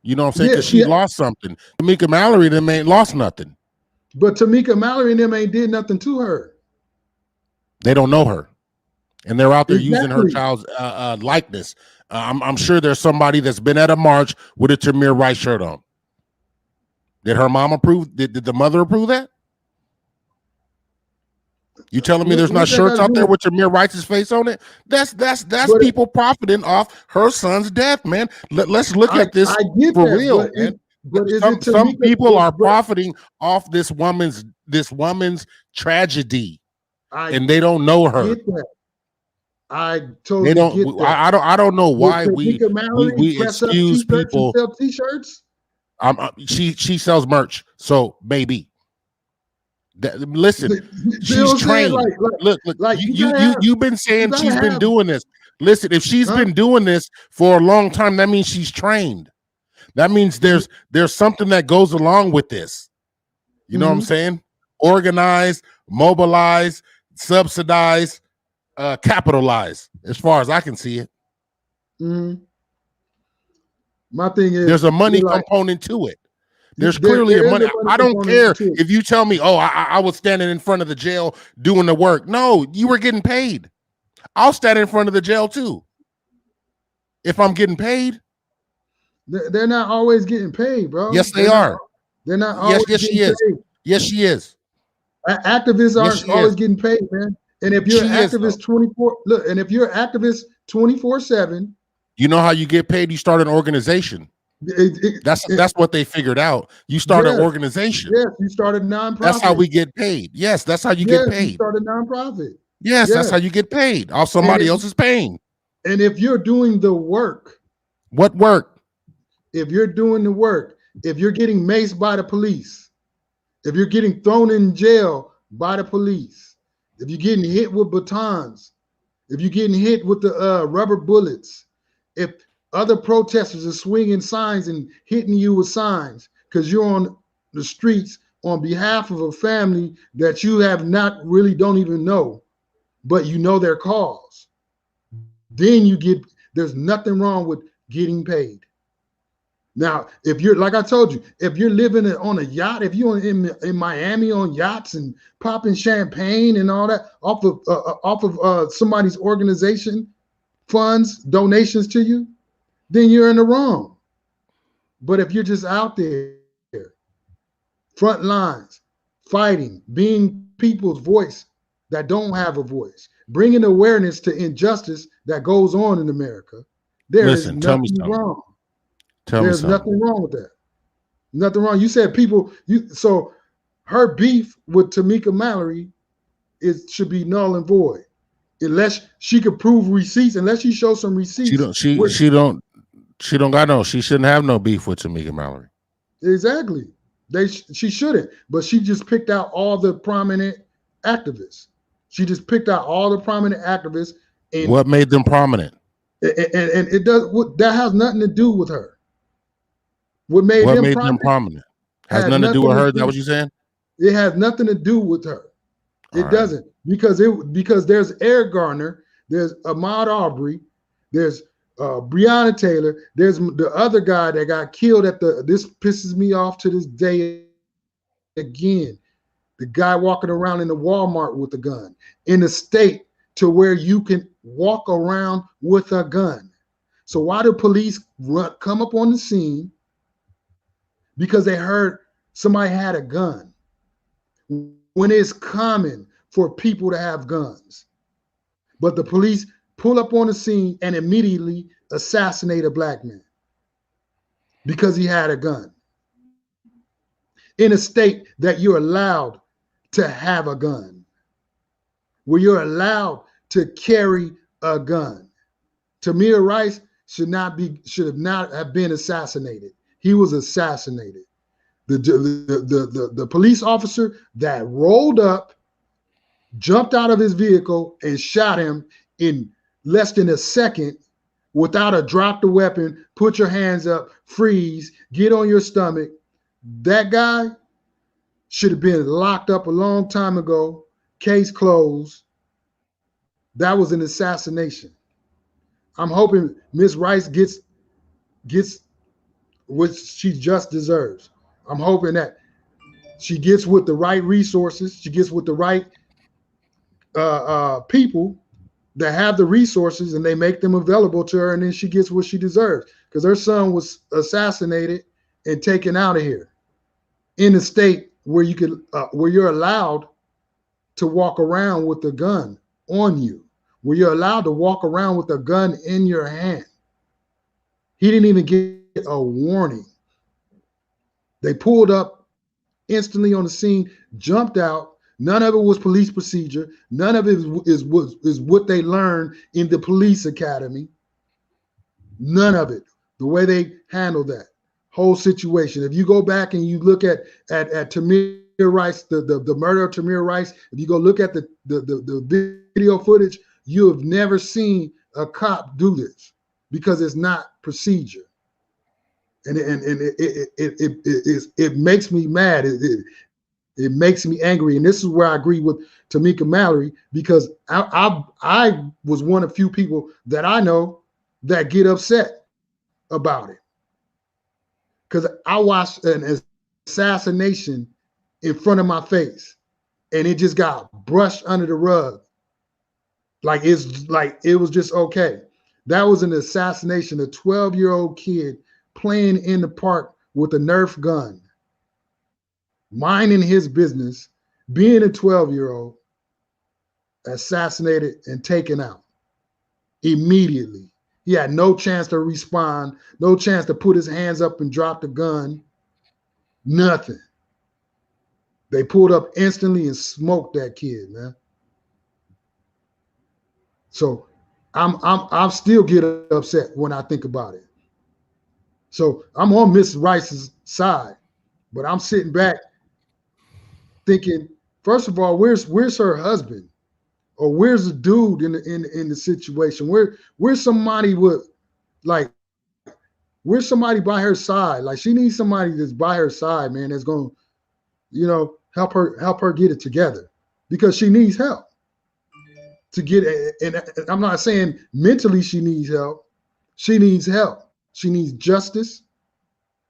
You know what I'm saying? Because she lost something. Tamika Mallory them ain't lost nothing. But Tamika Mallory and them ain't did nothing to her. They don't know her, and they're out there using her child's likeness. I'm sure there's somebody that's been at a march with a Tamir Rice shirt on. Did her mom approve? Did the mother approve that? You telling me there's not shirts out there with Tamir Rice's face on it? That's people profiting off her son's death, man. Let's look at this for real, man. But some people are profiting off this woman's tragedy, and they don't know her. I totally get that. I don't know why we excuse people. Sell t-shirts. She sells merch, so maybe. Listen, she's trained. Look, you've been saying she's been doing this. Listen, if she's been doing this for a long time, that means she's trained. That means there's something that goes along with this. You know what I'm saying? Organize, mobilize, subsidize, capitalize, as far as I can see it. My thing is, there's a money component to it. There's clearly a money. I don't care if you tell me, oh, I was standing in front of the jail doing the work. No, you were getting paid. I'll stand in front of the jail too. If I'm getting paid. They're not always getting paid, bro. Yes, they are. They're not always getting paid. Yes, she is. Activists aren't always getting paid, man. And if you're an activist 24/7, you know how you get paid? You start an organization. That's what they figured out. You start an organization. Yes, you start a nonprofit. That's how we get paid. Yes, that's how you get paid. You start a nonprofit. Yes, that's how you get paid. Off somebody else's pain. And if you're doing the work. What work? If you're doing the work, if you're getting maced by the police, if you're getting thrown in jail by the police, if you're getting hit with batons, if you're getting hit with the rubber bullets, if other protesters are swinging signs and hitting you with signs because you're on the streets on behalf of a family that you have don't even know, but you know their cause, then there's nothing wrong with getting paid. Now, if you're like I told you, if you're living on a yacht, if you're in Miami on yachts and popping champagne and all that off of somebody's organization funds, donations to you, then you're in the wrong. But if you're just out there, front lines, fighting, being people's voice that don't have a voice, bringing awareness to injustice that goes on in America, there is nothing wrong. There's nothing wrong with that. Nothing wrong. You said people. So her beef with Tamika Mallory should be null and void, unless she could prove receipts. Unless she shows some receipts. She don't got no. She shouldn't have no beef with Tamika Mallory. Exactly. She shouldn't. But she just picked out all the prominent activists. She just picked out all the prominent activists. And what made them prominent? And it does. That has nothing to do with her. What made them prominent has nothing to do with her. Is that what you're saying? It has nothing to do with her. It doesn't, because there's Eric Garner, there's Ahmaud Arbery, there's Breonna Taylor, there's the other guy that got killed this pisses me off to this day again. The guy walking around in the Walmart with a gun in a state to where you can walk around with a gun. So why do police come up on the scene? Because they heard somebody had a gun, when it's common for people to have guns. But the police pull up on the scene and immediately assassinate a black man because he had a gun in a state that you're allowed to have a gun, where you're allowed to carry a gun. Tamir Rice should not have been assassinated. He was assassinated. The police officer that rolled up, jumped out of his vehicle and shot him in less than a second without a drop the weapon, put your hands up, freeze, get on your stomach. That guy should have been locked up a long time ago, case closed. That was an assassination. I'm hoping Miss Rice gets what she just deserves. I'm hoping that she gets with the right resources, she gets with the right people that have the resources, and they make them available to her, and then she gets what she deserves, because her son was assassinated and taken out of here in a state where where you're allowed to walk around with a gun on you, where you're allowed to walk around with a gun in your hand. He didn't even get a warning. They pulled up instantly on the scene, jumped out. None of it was police procedure. None of it is what they learned in the police academy. None of it. The way they handled that whole situation. If you go back and you look at Tamir Rice, the murder of Tamir Rice, if you go look at the video footage, you have never seen a cop do this, because it's not procedure. And it makes me mad. It makes me angry. And this is where I agree with Tamika Mallory, because I was one of few people that I know that get upset about it, because I watched an assassination in front of my face and it just got brushed under the rug. Like it was just okay. That was an assassination. A 12-year-old kid playing in the park with a Nerf gun, minding his business, being a 12-year-old, assassinated and taken out immediately. He had no chance to respond, no chance to put his hands up and drop the gun, nothing. They pulled up instantly and smoked that kid, man. So I'm still get upset when I think about it. So I'm on Miss Rice's side, but I'm sitting back thinking, first of all, where's her husband, or where's the dude in the situation? Where's somebody where's somebody by her side? Like, she needs somebody that's by her side, man, that's going to, help her get it together, because she needs help to get it. And I'm not saying mentally she needs help. She needs help. She needs justice.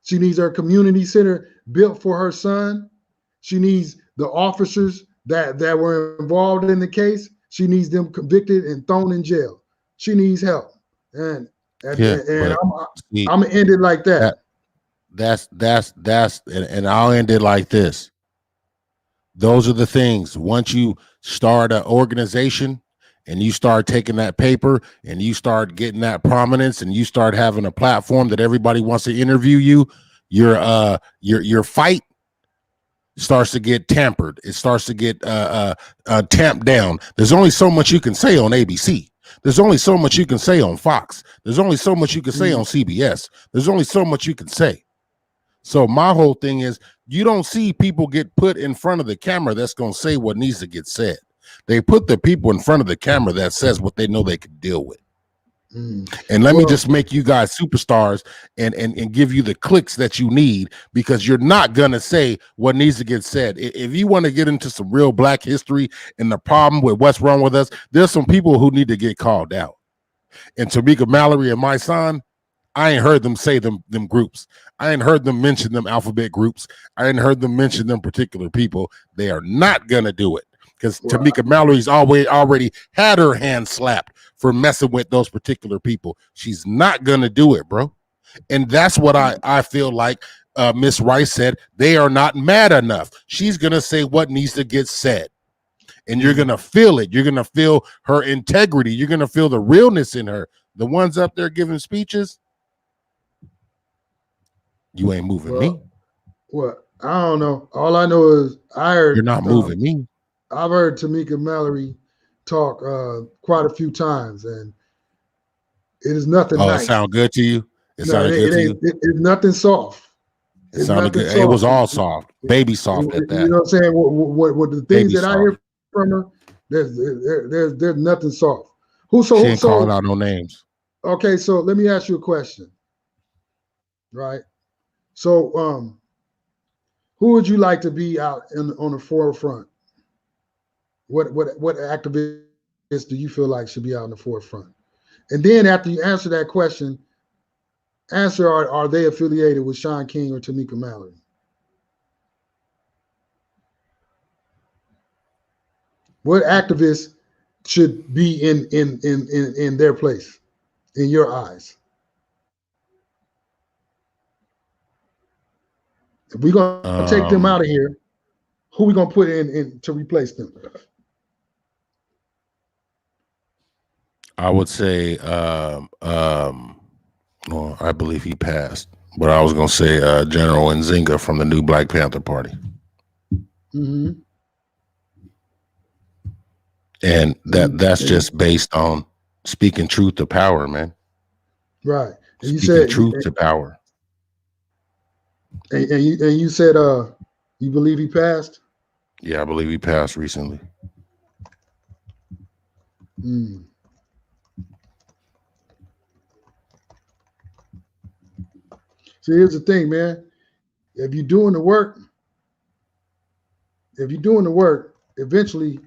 She needs her community center built for her son. She needs the officers that were involved in the case. She needs them convicted and thrown in jail. She needs help. And Yeah, but see, I'm gonna end it like that. That's and I'll end it like this. Those are the things. Once you start an organization and you start taking that paper and you start getting that prominence and you start having a platform that everybody wants to interview you, your fight starts to get tampered. It starts to get tamped down. There's only so much you can say on ABC. There's only so much you can say on Fox. There's only so much you can say on CBS. There's only so much you can say. So my whole thing is, you don't see people get put in front of the camera that's going to say what needs to get said. They put the people in front of the camera that says what they know they can deal with. And let me just make you guys superstars and give you the clicks that you need, because you're not going to say what needs to get said. If you want to get into some real Black history and the problem with what's wrong with us, there's some people who need to get called out. And Tamika, Mallory, and my son, I ain't heard them say them groups. I ain't heard them mention them alphabet groups. I ain't heard them mention them particular people. They are not going to do it, because Tamika Mallory's already had her hand slapped for messing with those particular people. She's not going to do it, bro. And that's what I feel like Miss Rice said. They are not mad enough. She's going to say what needs to get said. And you're going to feel it. You're going to feel her integrity. You're going to feel the realness in her. The ones up there giving speeches, you ain't moving me. Well, I don't know. All I know is I heard you're not moving me. I've heard Tamika Mallory talk quite a few times, and it is nothing nice. It sound good to you? It sounded good to you? It's nothing soft. It sounded good. Soft. It was all soft, baby soft at that. You know what I'm saying? What the things baby that soft. I hear from her, there's nothing soft. She ain't calling out no names. Okay, so let me ask you a question. Right. So, who would you like to be out on the forefront? What activists do you feel like should be out in the forefront? And then after you answer that question, are they affiliated with Shaun King or Tamika Mallory? What activists should be in their place, in your eyes? If we're gonna take them out of here, who we gonna put in to replace them? I would say, well, I believe he passed, but I was gonna say General Nzinga from the new Black Panther Party. Mm-hmm. And that's just based on speaking truth to power, man. Right. And speaking truth to power. And you said you believe he passed? Yeah, I believe he passed recently. Mm. See, here's the thing, man. If you're doing the work, eventually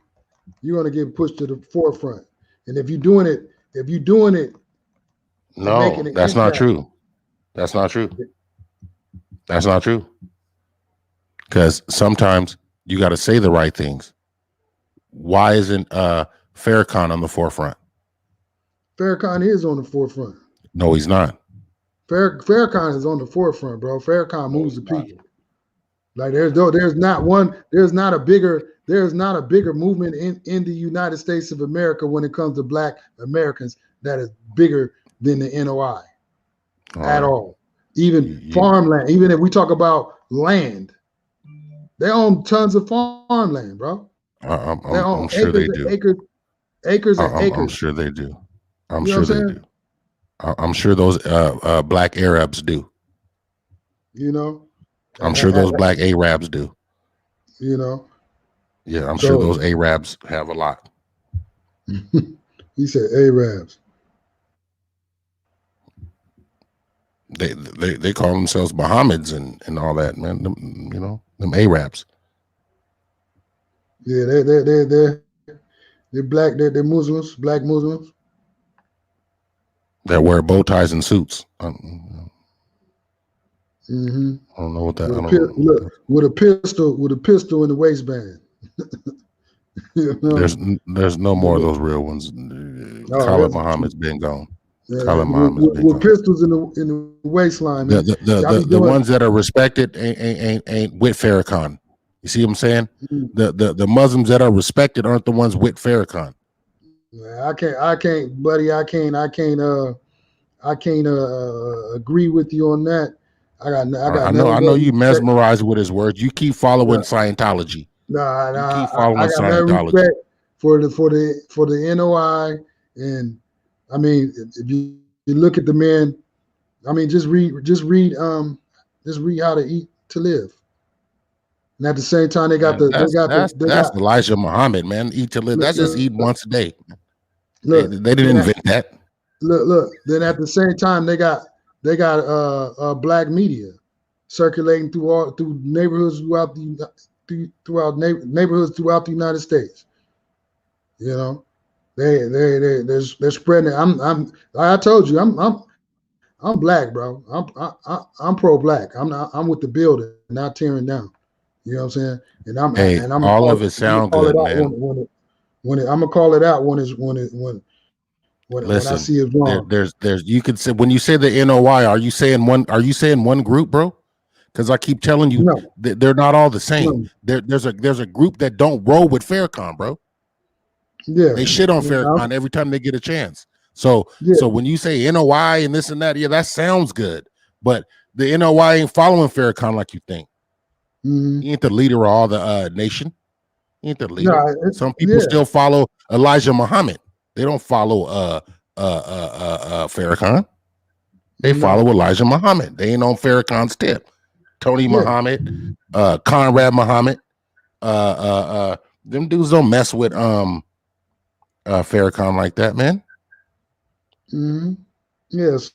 you're gonna get pushed to the forefront. And if you're doing it, no, that's not true. That's not true. That's not true. Because sometimes you got to say the right things. Why isn't Farrakhan on the forefront? Farrakhan is on the forefront. No, he's not. Farrakhan is on the forefront, bro. Farrakhan moves the people. Like there's not a bigger movement in the United States of America when it comes to Black Americans that is bigger than the NOI at all. Even farmland, even if we talk about land, they own tons of farmland, bro. I'm sure they do. Acres and acres. I'm sure they do. I'm sure they do. I'm sure those Black Arabs do. You know? I'm sure those Black Arabs do. You know? Yeah, I'm sure those Arabs have a lot. He said Arabs. They call themselves Mohammeds and all that, man. Them Arabs. Yeah, they're black. They're Muslims, Black Muslims. That wear bow ties and suits. Mm-hmm. I don't know what that. Look, with a pistol in the waistband. You know? There's no more of those real ones. Khalid Muhammad's been gone. Khalid Muhammad's been with gone. pistols in the waistline, man. The ones that are respected ain't with Farrakhan. You see what I'm saying? Mm-hmm. The Muslims that are respected aren't the ones with Farrakhan. I can't, buddy. I can't agree with you on that. I know you mesmerized with his words. You keep following Scientology. I got Scientology. no respect for the NOI, and I mean, if you look at the men, I mean, just read How to Eat to Live, and at the same time that's Elijah Muhammad, man. Eat to live. That's just eat once a day. Look, they didn't invent that. Look. Then at the same time, they got black media circulating through neighborhoods neighborhoods throughout the United States. You know, they're spreading it. I told you, I'm black, bro. I'm pro black. I'm with the building, not tearing down. You know what I'm saying? And I'm all of it sound good, man. I'm gonna call it out when I see it wrong. There's you could say, when you say the NOI, are you saying one group, bro? Because I keep telling you they're not all the same. No. There's a group that don't roll with Farrakhan, bro. Yeah, they shit on Farrakhan every time they get a chance. So when you say NOI and this and that, that sounds good. But the NOI ain't following Farrakhan like you think. Mm-hmm. He ain't the leader of all the nation. He ain't the leader. No, some people still follow Elijah Muhammad. They don't follow Farrakhan. They follow Elijah Muhammad. They ain't on Farrakhan's tip. Tony Muhammad, Conrad Muhammad, them dudes don't mess with Farrakhan like that, man. Mm-hmm. Yes,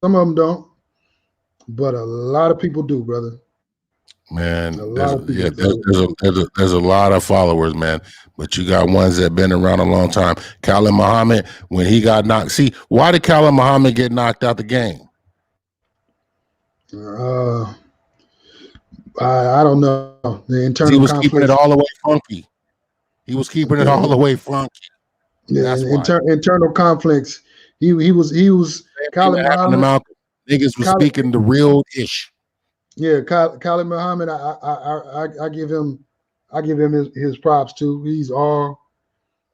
some of them don't, but a lot of people do, brother. Man, there's a lot of followers, man. But you got ones that been around a long time. Khalid Muhammad, when he got knocked, see, why did Khalid Muhammad get knocked out the game? I don't know. The internal he was keeping it all the way funky. He was keeping it all the way funky. Yeah, internal conflicts. He was Khalid Muhammad. Niggas was speaking the real ish. Yeah, Khalid Muhammad. I give him his props too. He's all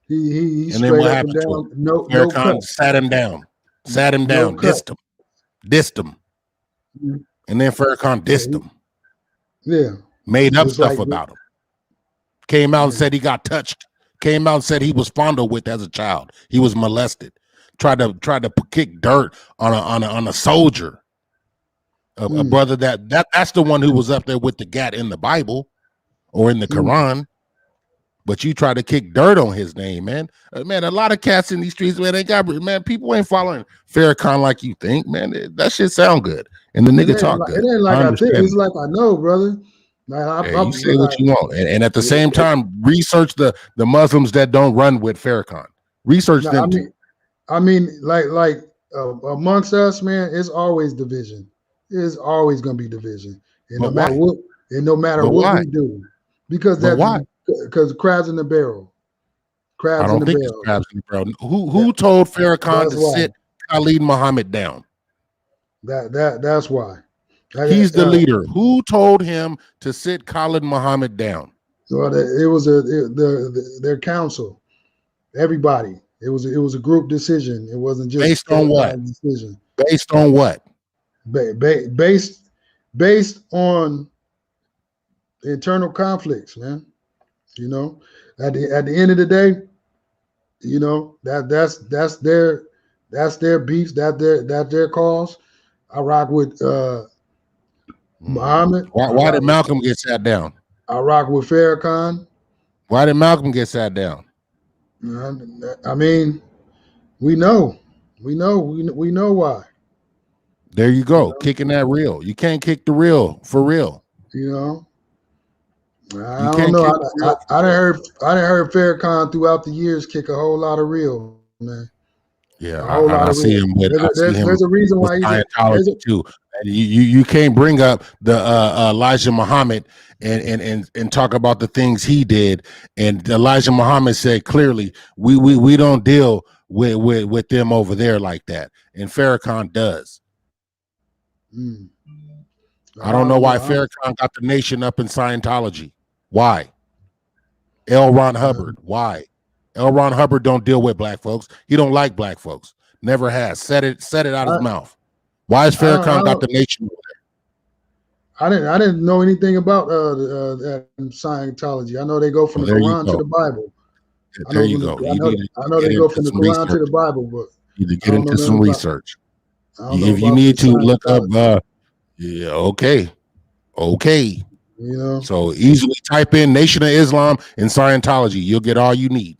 he's and then what happened to him? Farrakhan sat him down, dissed him, and then Farrakhan dissed him. Yeah, made up stuff about him. Came out and said he got touched. Came out and said he was fondled with as a child. He was molested. Tried to kick dirt on a soldier, a brother that's the one who was up there with the gat in the Bible or in the Quran. But you try to kick dirt on his name, man. Man, a lot of cats in these streets, man, people ain't following Farrakhan like you think, man. That shit sound good. And the nigga talk good. It ain't like I think. It's like I know, brother. You say what you want. And at the same time, research the Muslims that don't run with Farrakhan. Research them too. I mean, like amongst us, man, it's always division. It's always gonna be division. And no matter what we do. Because because crabs in the barrel. Crabs in the barrel. It's crabs in the barrel. Who told Farrakhan to sit Khalid Muhammad down? That's why. He's the leader. Who told him to sit Khalid Muhammad down? Well, it was their council. Everybody. It was a group decision. It wasn't just based on what decision. Based on what? Based on internal conflicts, man. You know, at the end of the day, you know that's their beefs. That's their cause. I rock with Muhammad. Why did Malcolm get sat down? I rock with Farrakhan. Why did Malcolm get sat down? I mean, we know why. There you go, kicking that real. You can't kick the real for real. You know, I don't know. I done heard Farrakhan throughout the years kick a whole lot of real, man. Yeah, I see him with. There's a reason why Scientology too. You can't bring up the Elijah Muhammad and talk about the things he did. And Elijah Muhammad said clearly, we don't deal with them over there like that. And Farrakhan does. Mm. I don't know why Farrakhan got the nation up in Scientology. Why? L. Ron Hubbard. Why? L. Ron Hubbard don't deal with black folks. He don't like black folks. Never has. Said it out his mouth. Why has Farrakhan got the nation? I didn't know anything about Scientology. I know they go from the Quran to the Bible. There you go. I know they go from the Quran to the Bible, but you need to get into some research. If you need to look up, yeah, okay. You know, so easily type in Nation of Islam and Scientology. You'll get all you need.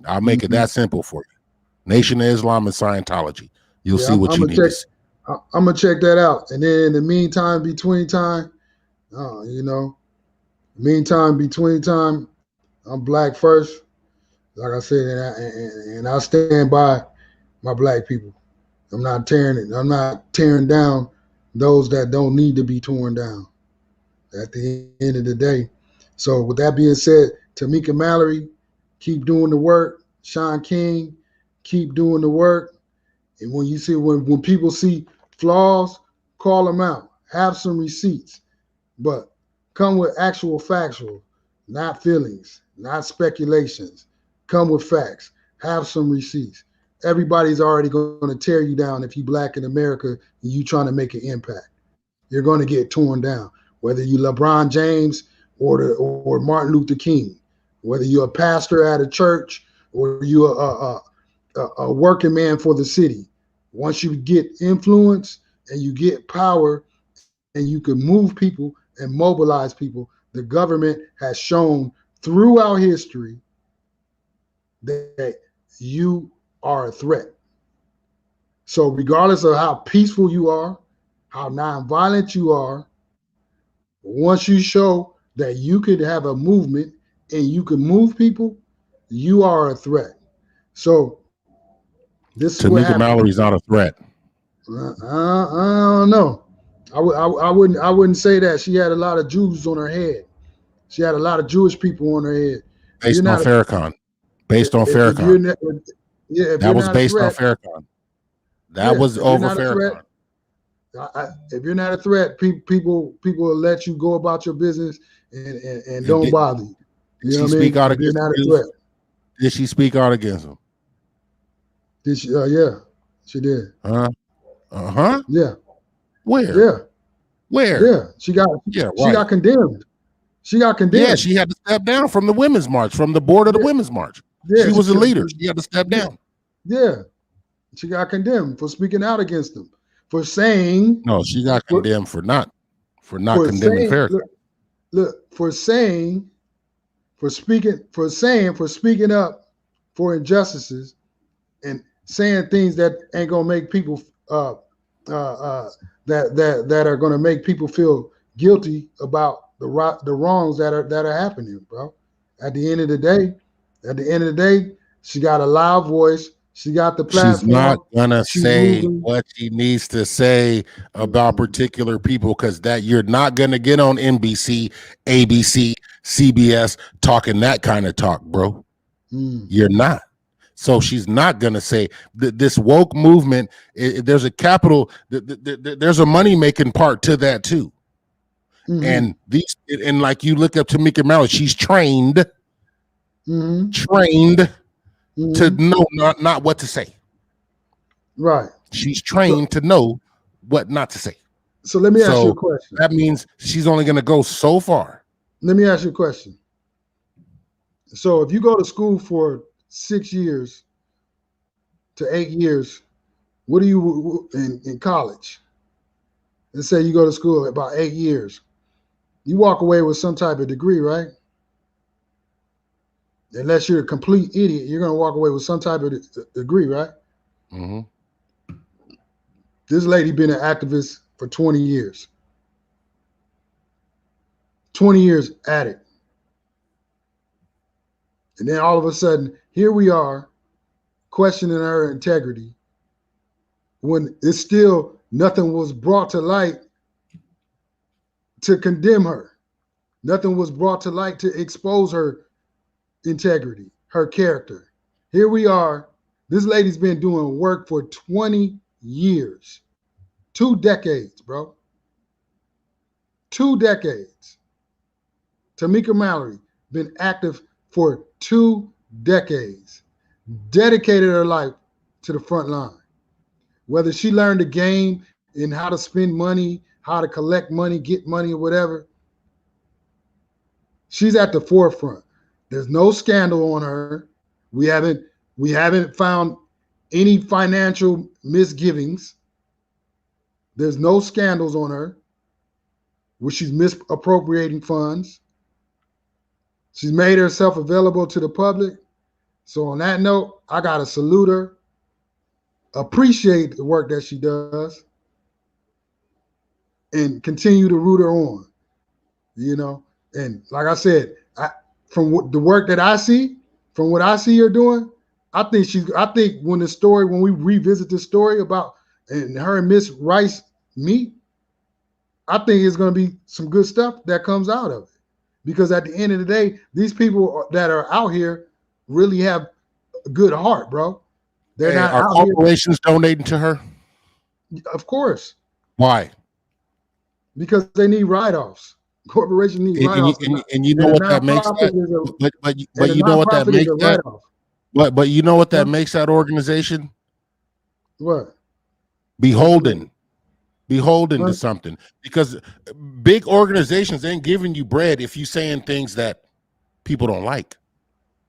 I'll make it that simple for you. Nation of Islam and Scientology. You'll see what you need to see. I'm gonna check that out, and then in the meantime, between time, I'm black first, like I said, and I stand by my black people. I'm not tearing down those that don't need to be torn down. At the end of the day, so with that being said, Tamika Mallory, keep doing the work. Sean King, keep doing the work. And when you see when people see flaws, call them out. Have some receipts, but come with actual factual, not feelings, not speculations. Come with facts. Have some receipts. Everybody's already going to tear you down if you black in America and you trying to make an impact. You're going to get torn down, whether you LeBron James or Martin Luther King, whether you're a pastor at a church or you're a working man for the city. Once you get influence and you get power and you can move people and mobilize people, the government has shown throughout history that you are a threat. So regardless of how peaceful you are, how nonviolent you are, once you show that you could have a movement and you can move people, you are a threat. So this is what Tamika Mallory's not a threat. I don't know. I wouldn't say that. She had a lot of Jews on her head. She had a lot of Jewish people on her head. Based on Farrakhan. That was based on Farrakhan. That was over Farrakhan. If you're not a threat, people will let you go about your business and don't bother you. You know what I mean? If you're not a threat. Did she speak out against him? Did she? Yeah, she did. Yeah. Where? Yeah. Where? Yeah. She got condemned. She got condemned. Yeah, she had to step down from the women's march, from the board of the women's march. Yeah, she was a leader. She had to step down. Yeah. She got condemned for speaking out against them. For saying no, she got condemned for not condemning Farrakhan. For speaking up for injustices and saying things that ain't gonna make people that are gonna make people feel guilty about the wrongs that are happening, bro. At the end of the day, she got a loud voice. She got the platform. She's not gonna say what she needs to say about particular people, because that you're not gonna get on NBC, ABC, CBS talking that kind of talk, bro. You're not. So she's not gonna say this woke movement. There's a capital. There's a money making part to that too. And like you look up Tamika Mallory, she's trained to know not what to say. Right. She's trained to know what not to say. So let me ask you a question. That means she's only going to go so far. Let me ask you a question. So if you go to school for 6 years to 8 years, what do you in college? Let's say you go to school about 8 years. You walk away with some type of degree, right? Unless you're a complete idiot, you're going to walk away with some type of degree, right? This lady been an activist for 20 years. 20 years at it. And then all of a sudden, here we are questioning her integrity when it's still Nothing was brought to light to condemn her. Nothing was brought to light to expose her integrity, her character. Here we are. This lady's been doing work for 20 years. 2 decades, bro. 2 decades. Tamika Mallory been active for 2 decades. Dedicated her life to the front line. Whether she learned the game and how to spend money, how to collect money, get money, or whatever, she's at the forefront. There's no scandal on her. We haven't found any financial misgivings. There's no scandals on her where she's misappropriating funds. She's made herself available to the public. So on that note, I gotta salute her, appreciate the work that she does, and continue to root her on. You know, and like I said, from the work that I see, from what I see her doing, I think when we revisit this story about and her and Miss Rice meet, I think it's going to be some good stuff that comes out of it. Because at the end of the day, these people that are out here really have a good heart, bro. They're not are out corporations donating to her? Of course. Why? Because they need write-offs. Corporations need write-offs. And you know what that makes that? But you know what that makes that? But you know what that makes that organization? What? Beholden to something, because big organizations ain't giving you bread if you saying things that people don't like.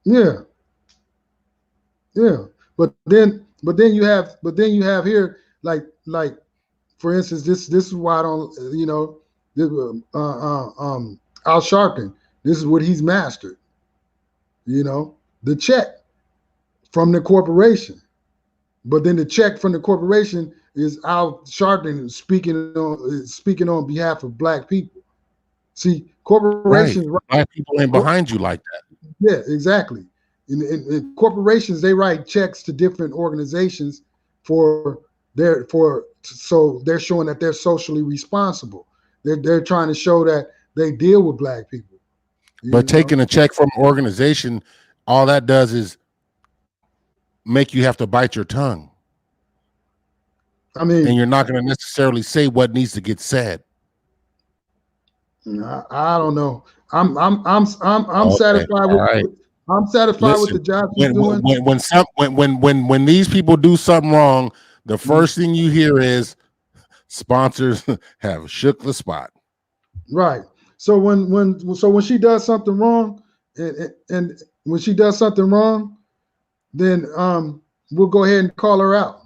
Yeah. But then you have here like for instance, this is why I don't, you know, Al Sharpton, this is what he's mastered. You know, the check from the corporation. But then the check from the corporation is Al Sharpton speaking on behalf of black people. See, corporations, right. Black people ain't behind you like that. Yeah, exactly. In corporations, they write checks to different organizations so they're showing that they're socially responsible. They're trying to show that they deal with black people. But taking a check from an organization, all that does is make you have to bite your tongue. I mean, and you're not going to necessarily say what needs to get said. I don't know. I'm satisfied with. Right. I'm satisfied with the job she's doing. When these people do something wrong, the first thing you hear is sponsors have shook the spot. Right. So when she does something wrong, and when she does something wrong, then we'll go ahead and call her out.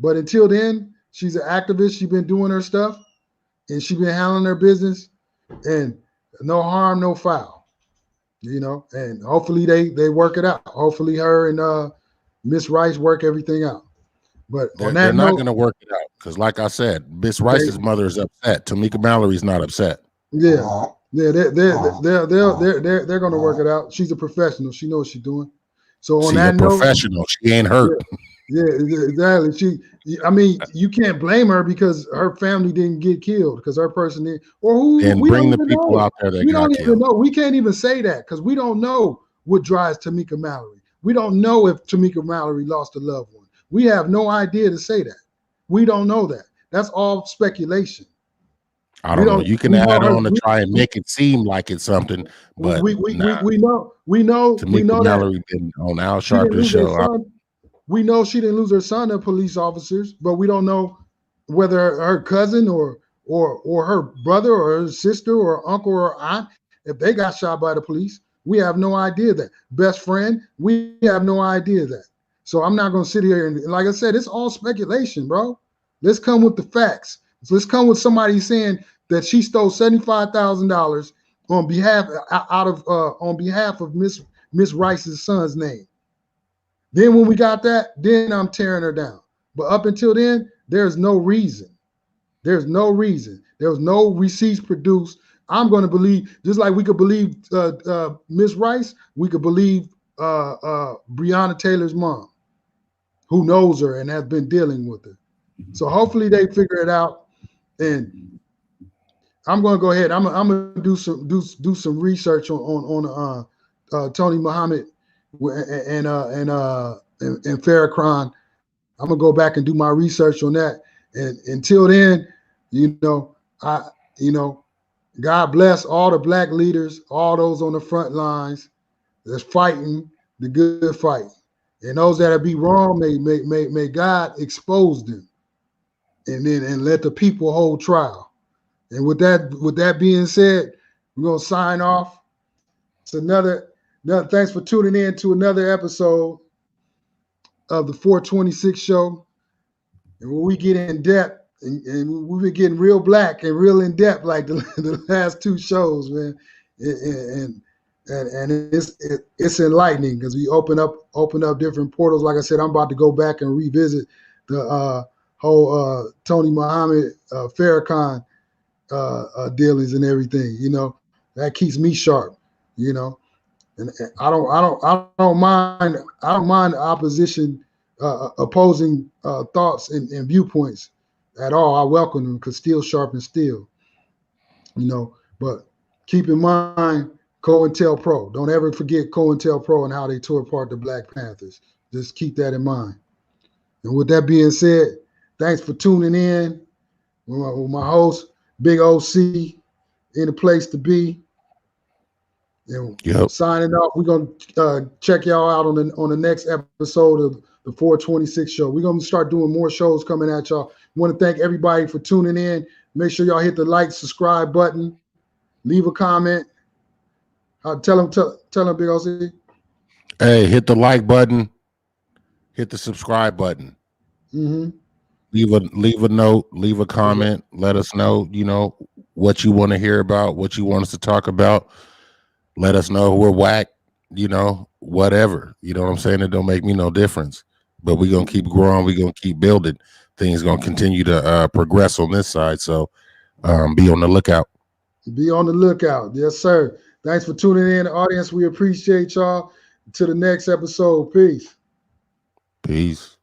But until then, she's an activist. She's been doing her stuff, and she's been handling her business, and no harm, no foul. You know, and hopefully they work it out. Hopefully her and Miss Rice work everything out. But they're not going to work it out because, like I said, Miss Rice's mother is upset. Tamika Mallory's not upset. Yeah, they're going to work it out. She's a professional. She knows what she's doing. So on that note, professional. She ain't hurt. Yeah, exactly. I mean, you can't blame her because her family didn't get killed because her person did. Or who? And we bring don't the people know. out there that we got don't killed. even know. We can't even say that because we don't know what drives Tamika Mallory. We don't know if Tamika Mallory lost a loved one. We have no idea to say that. We don't know that. That's all speculation. I don't know. You can add on to try and make it seem like it's something, but we know Tamika Mallory been on Al Sharpton's show. We know she didn't lose her son to police officers, but we don't know whether her cousin or her brother or her sister or uncle or aunt, if they got shot by the police. We have no idea that. Best friend, we have no idea that. So I'm not going to sit here and, like I said, it's all speculation, bro. Let's come with the facts. So let's come with somebody saying that she stole $75,000 on behalf of Miss Rice's son's name. Then when we got that, then I'm tearing her down. But up until then, there's no reason. There's no reason. There was no receipts produced. I'm going to believe, just like we could believe Miss Rice, we could believe Breonna Taylor's mom, who knows her and has been dealing with her. So hopefully they figure it out. And I'm going to go ahead. I'm going to do some research on Tony Muhammad and Farrakhan. I'm gonna go back and do my research on that. And until then, you know, God bless all the black leaders, all those on the front lines that's fighting the good fight. And those that be wrong, may God expose them, and let the people hold trial. And with that being said, we're gonna sign off. It's another thanks for tuning in to another episode of the 426 show. And when we get in depth, and we've been getting real black and real in depth, like the last two shows, man, and it's enlightening because we open up different portals. Like I said, I'm about to go back and revisit the whole Tony Muhammad Farrakhan dealings and everything. You know, that keeps me sharp. You know, and I don't mind the opposition. Opposing thoughts and viewpoints at all. I welcome them because steel sharpens steel, you know. But keep in mind, COINTELPRO. Don't ever forget COINTELPRO and how they tore apart the Black Panthers. Just keep that in mind. And with that being said, thanks for tuning in with my host, Big OC, in the place to be. And signing off, we're gonna check y'all out on the next episode of the 426 show. We're gonna start doing more shows coming at y'all. Want to thank everybody for tuning in. Make sure y'all hit the like, subscribe button, leave a comment. Tell them, Big OC. Hey, hit the like button, hit the subscribe button. Mm-hmm. Leave a note, leave a comment. Let us know, you know, what you want to hear about, what you want us to talk about. Let us know we're whack, you know, whatever. You know what I'm saying? It don't make me no difference. But we're going to keep growing. We're going to keep building. Things going to continue to progress on this side. So be on the lookout. Be on the lookout. Yes, sir. Thanks for tuning in, audience. We appreciate y'all. To the next episode. Peace. Peace.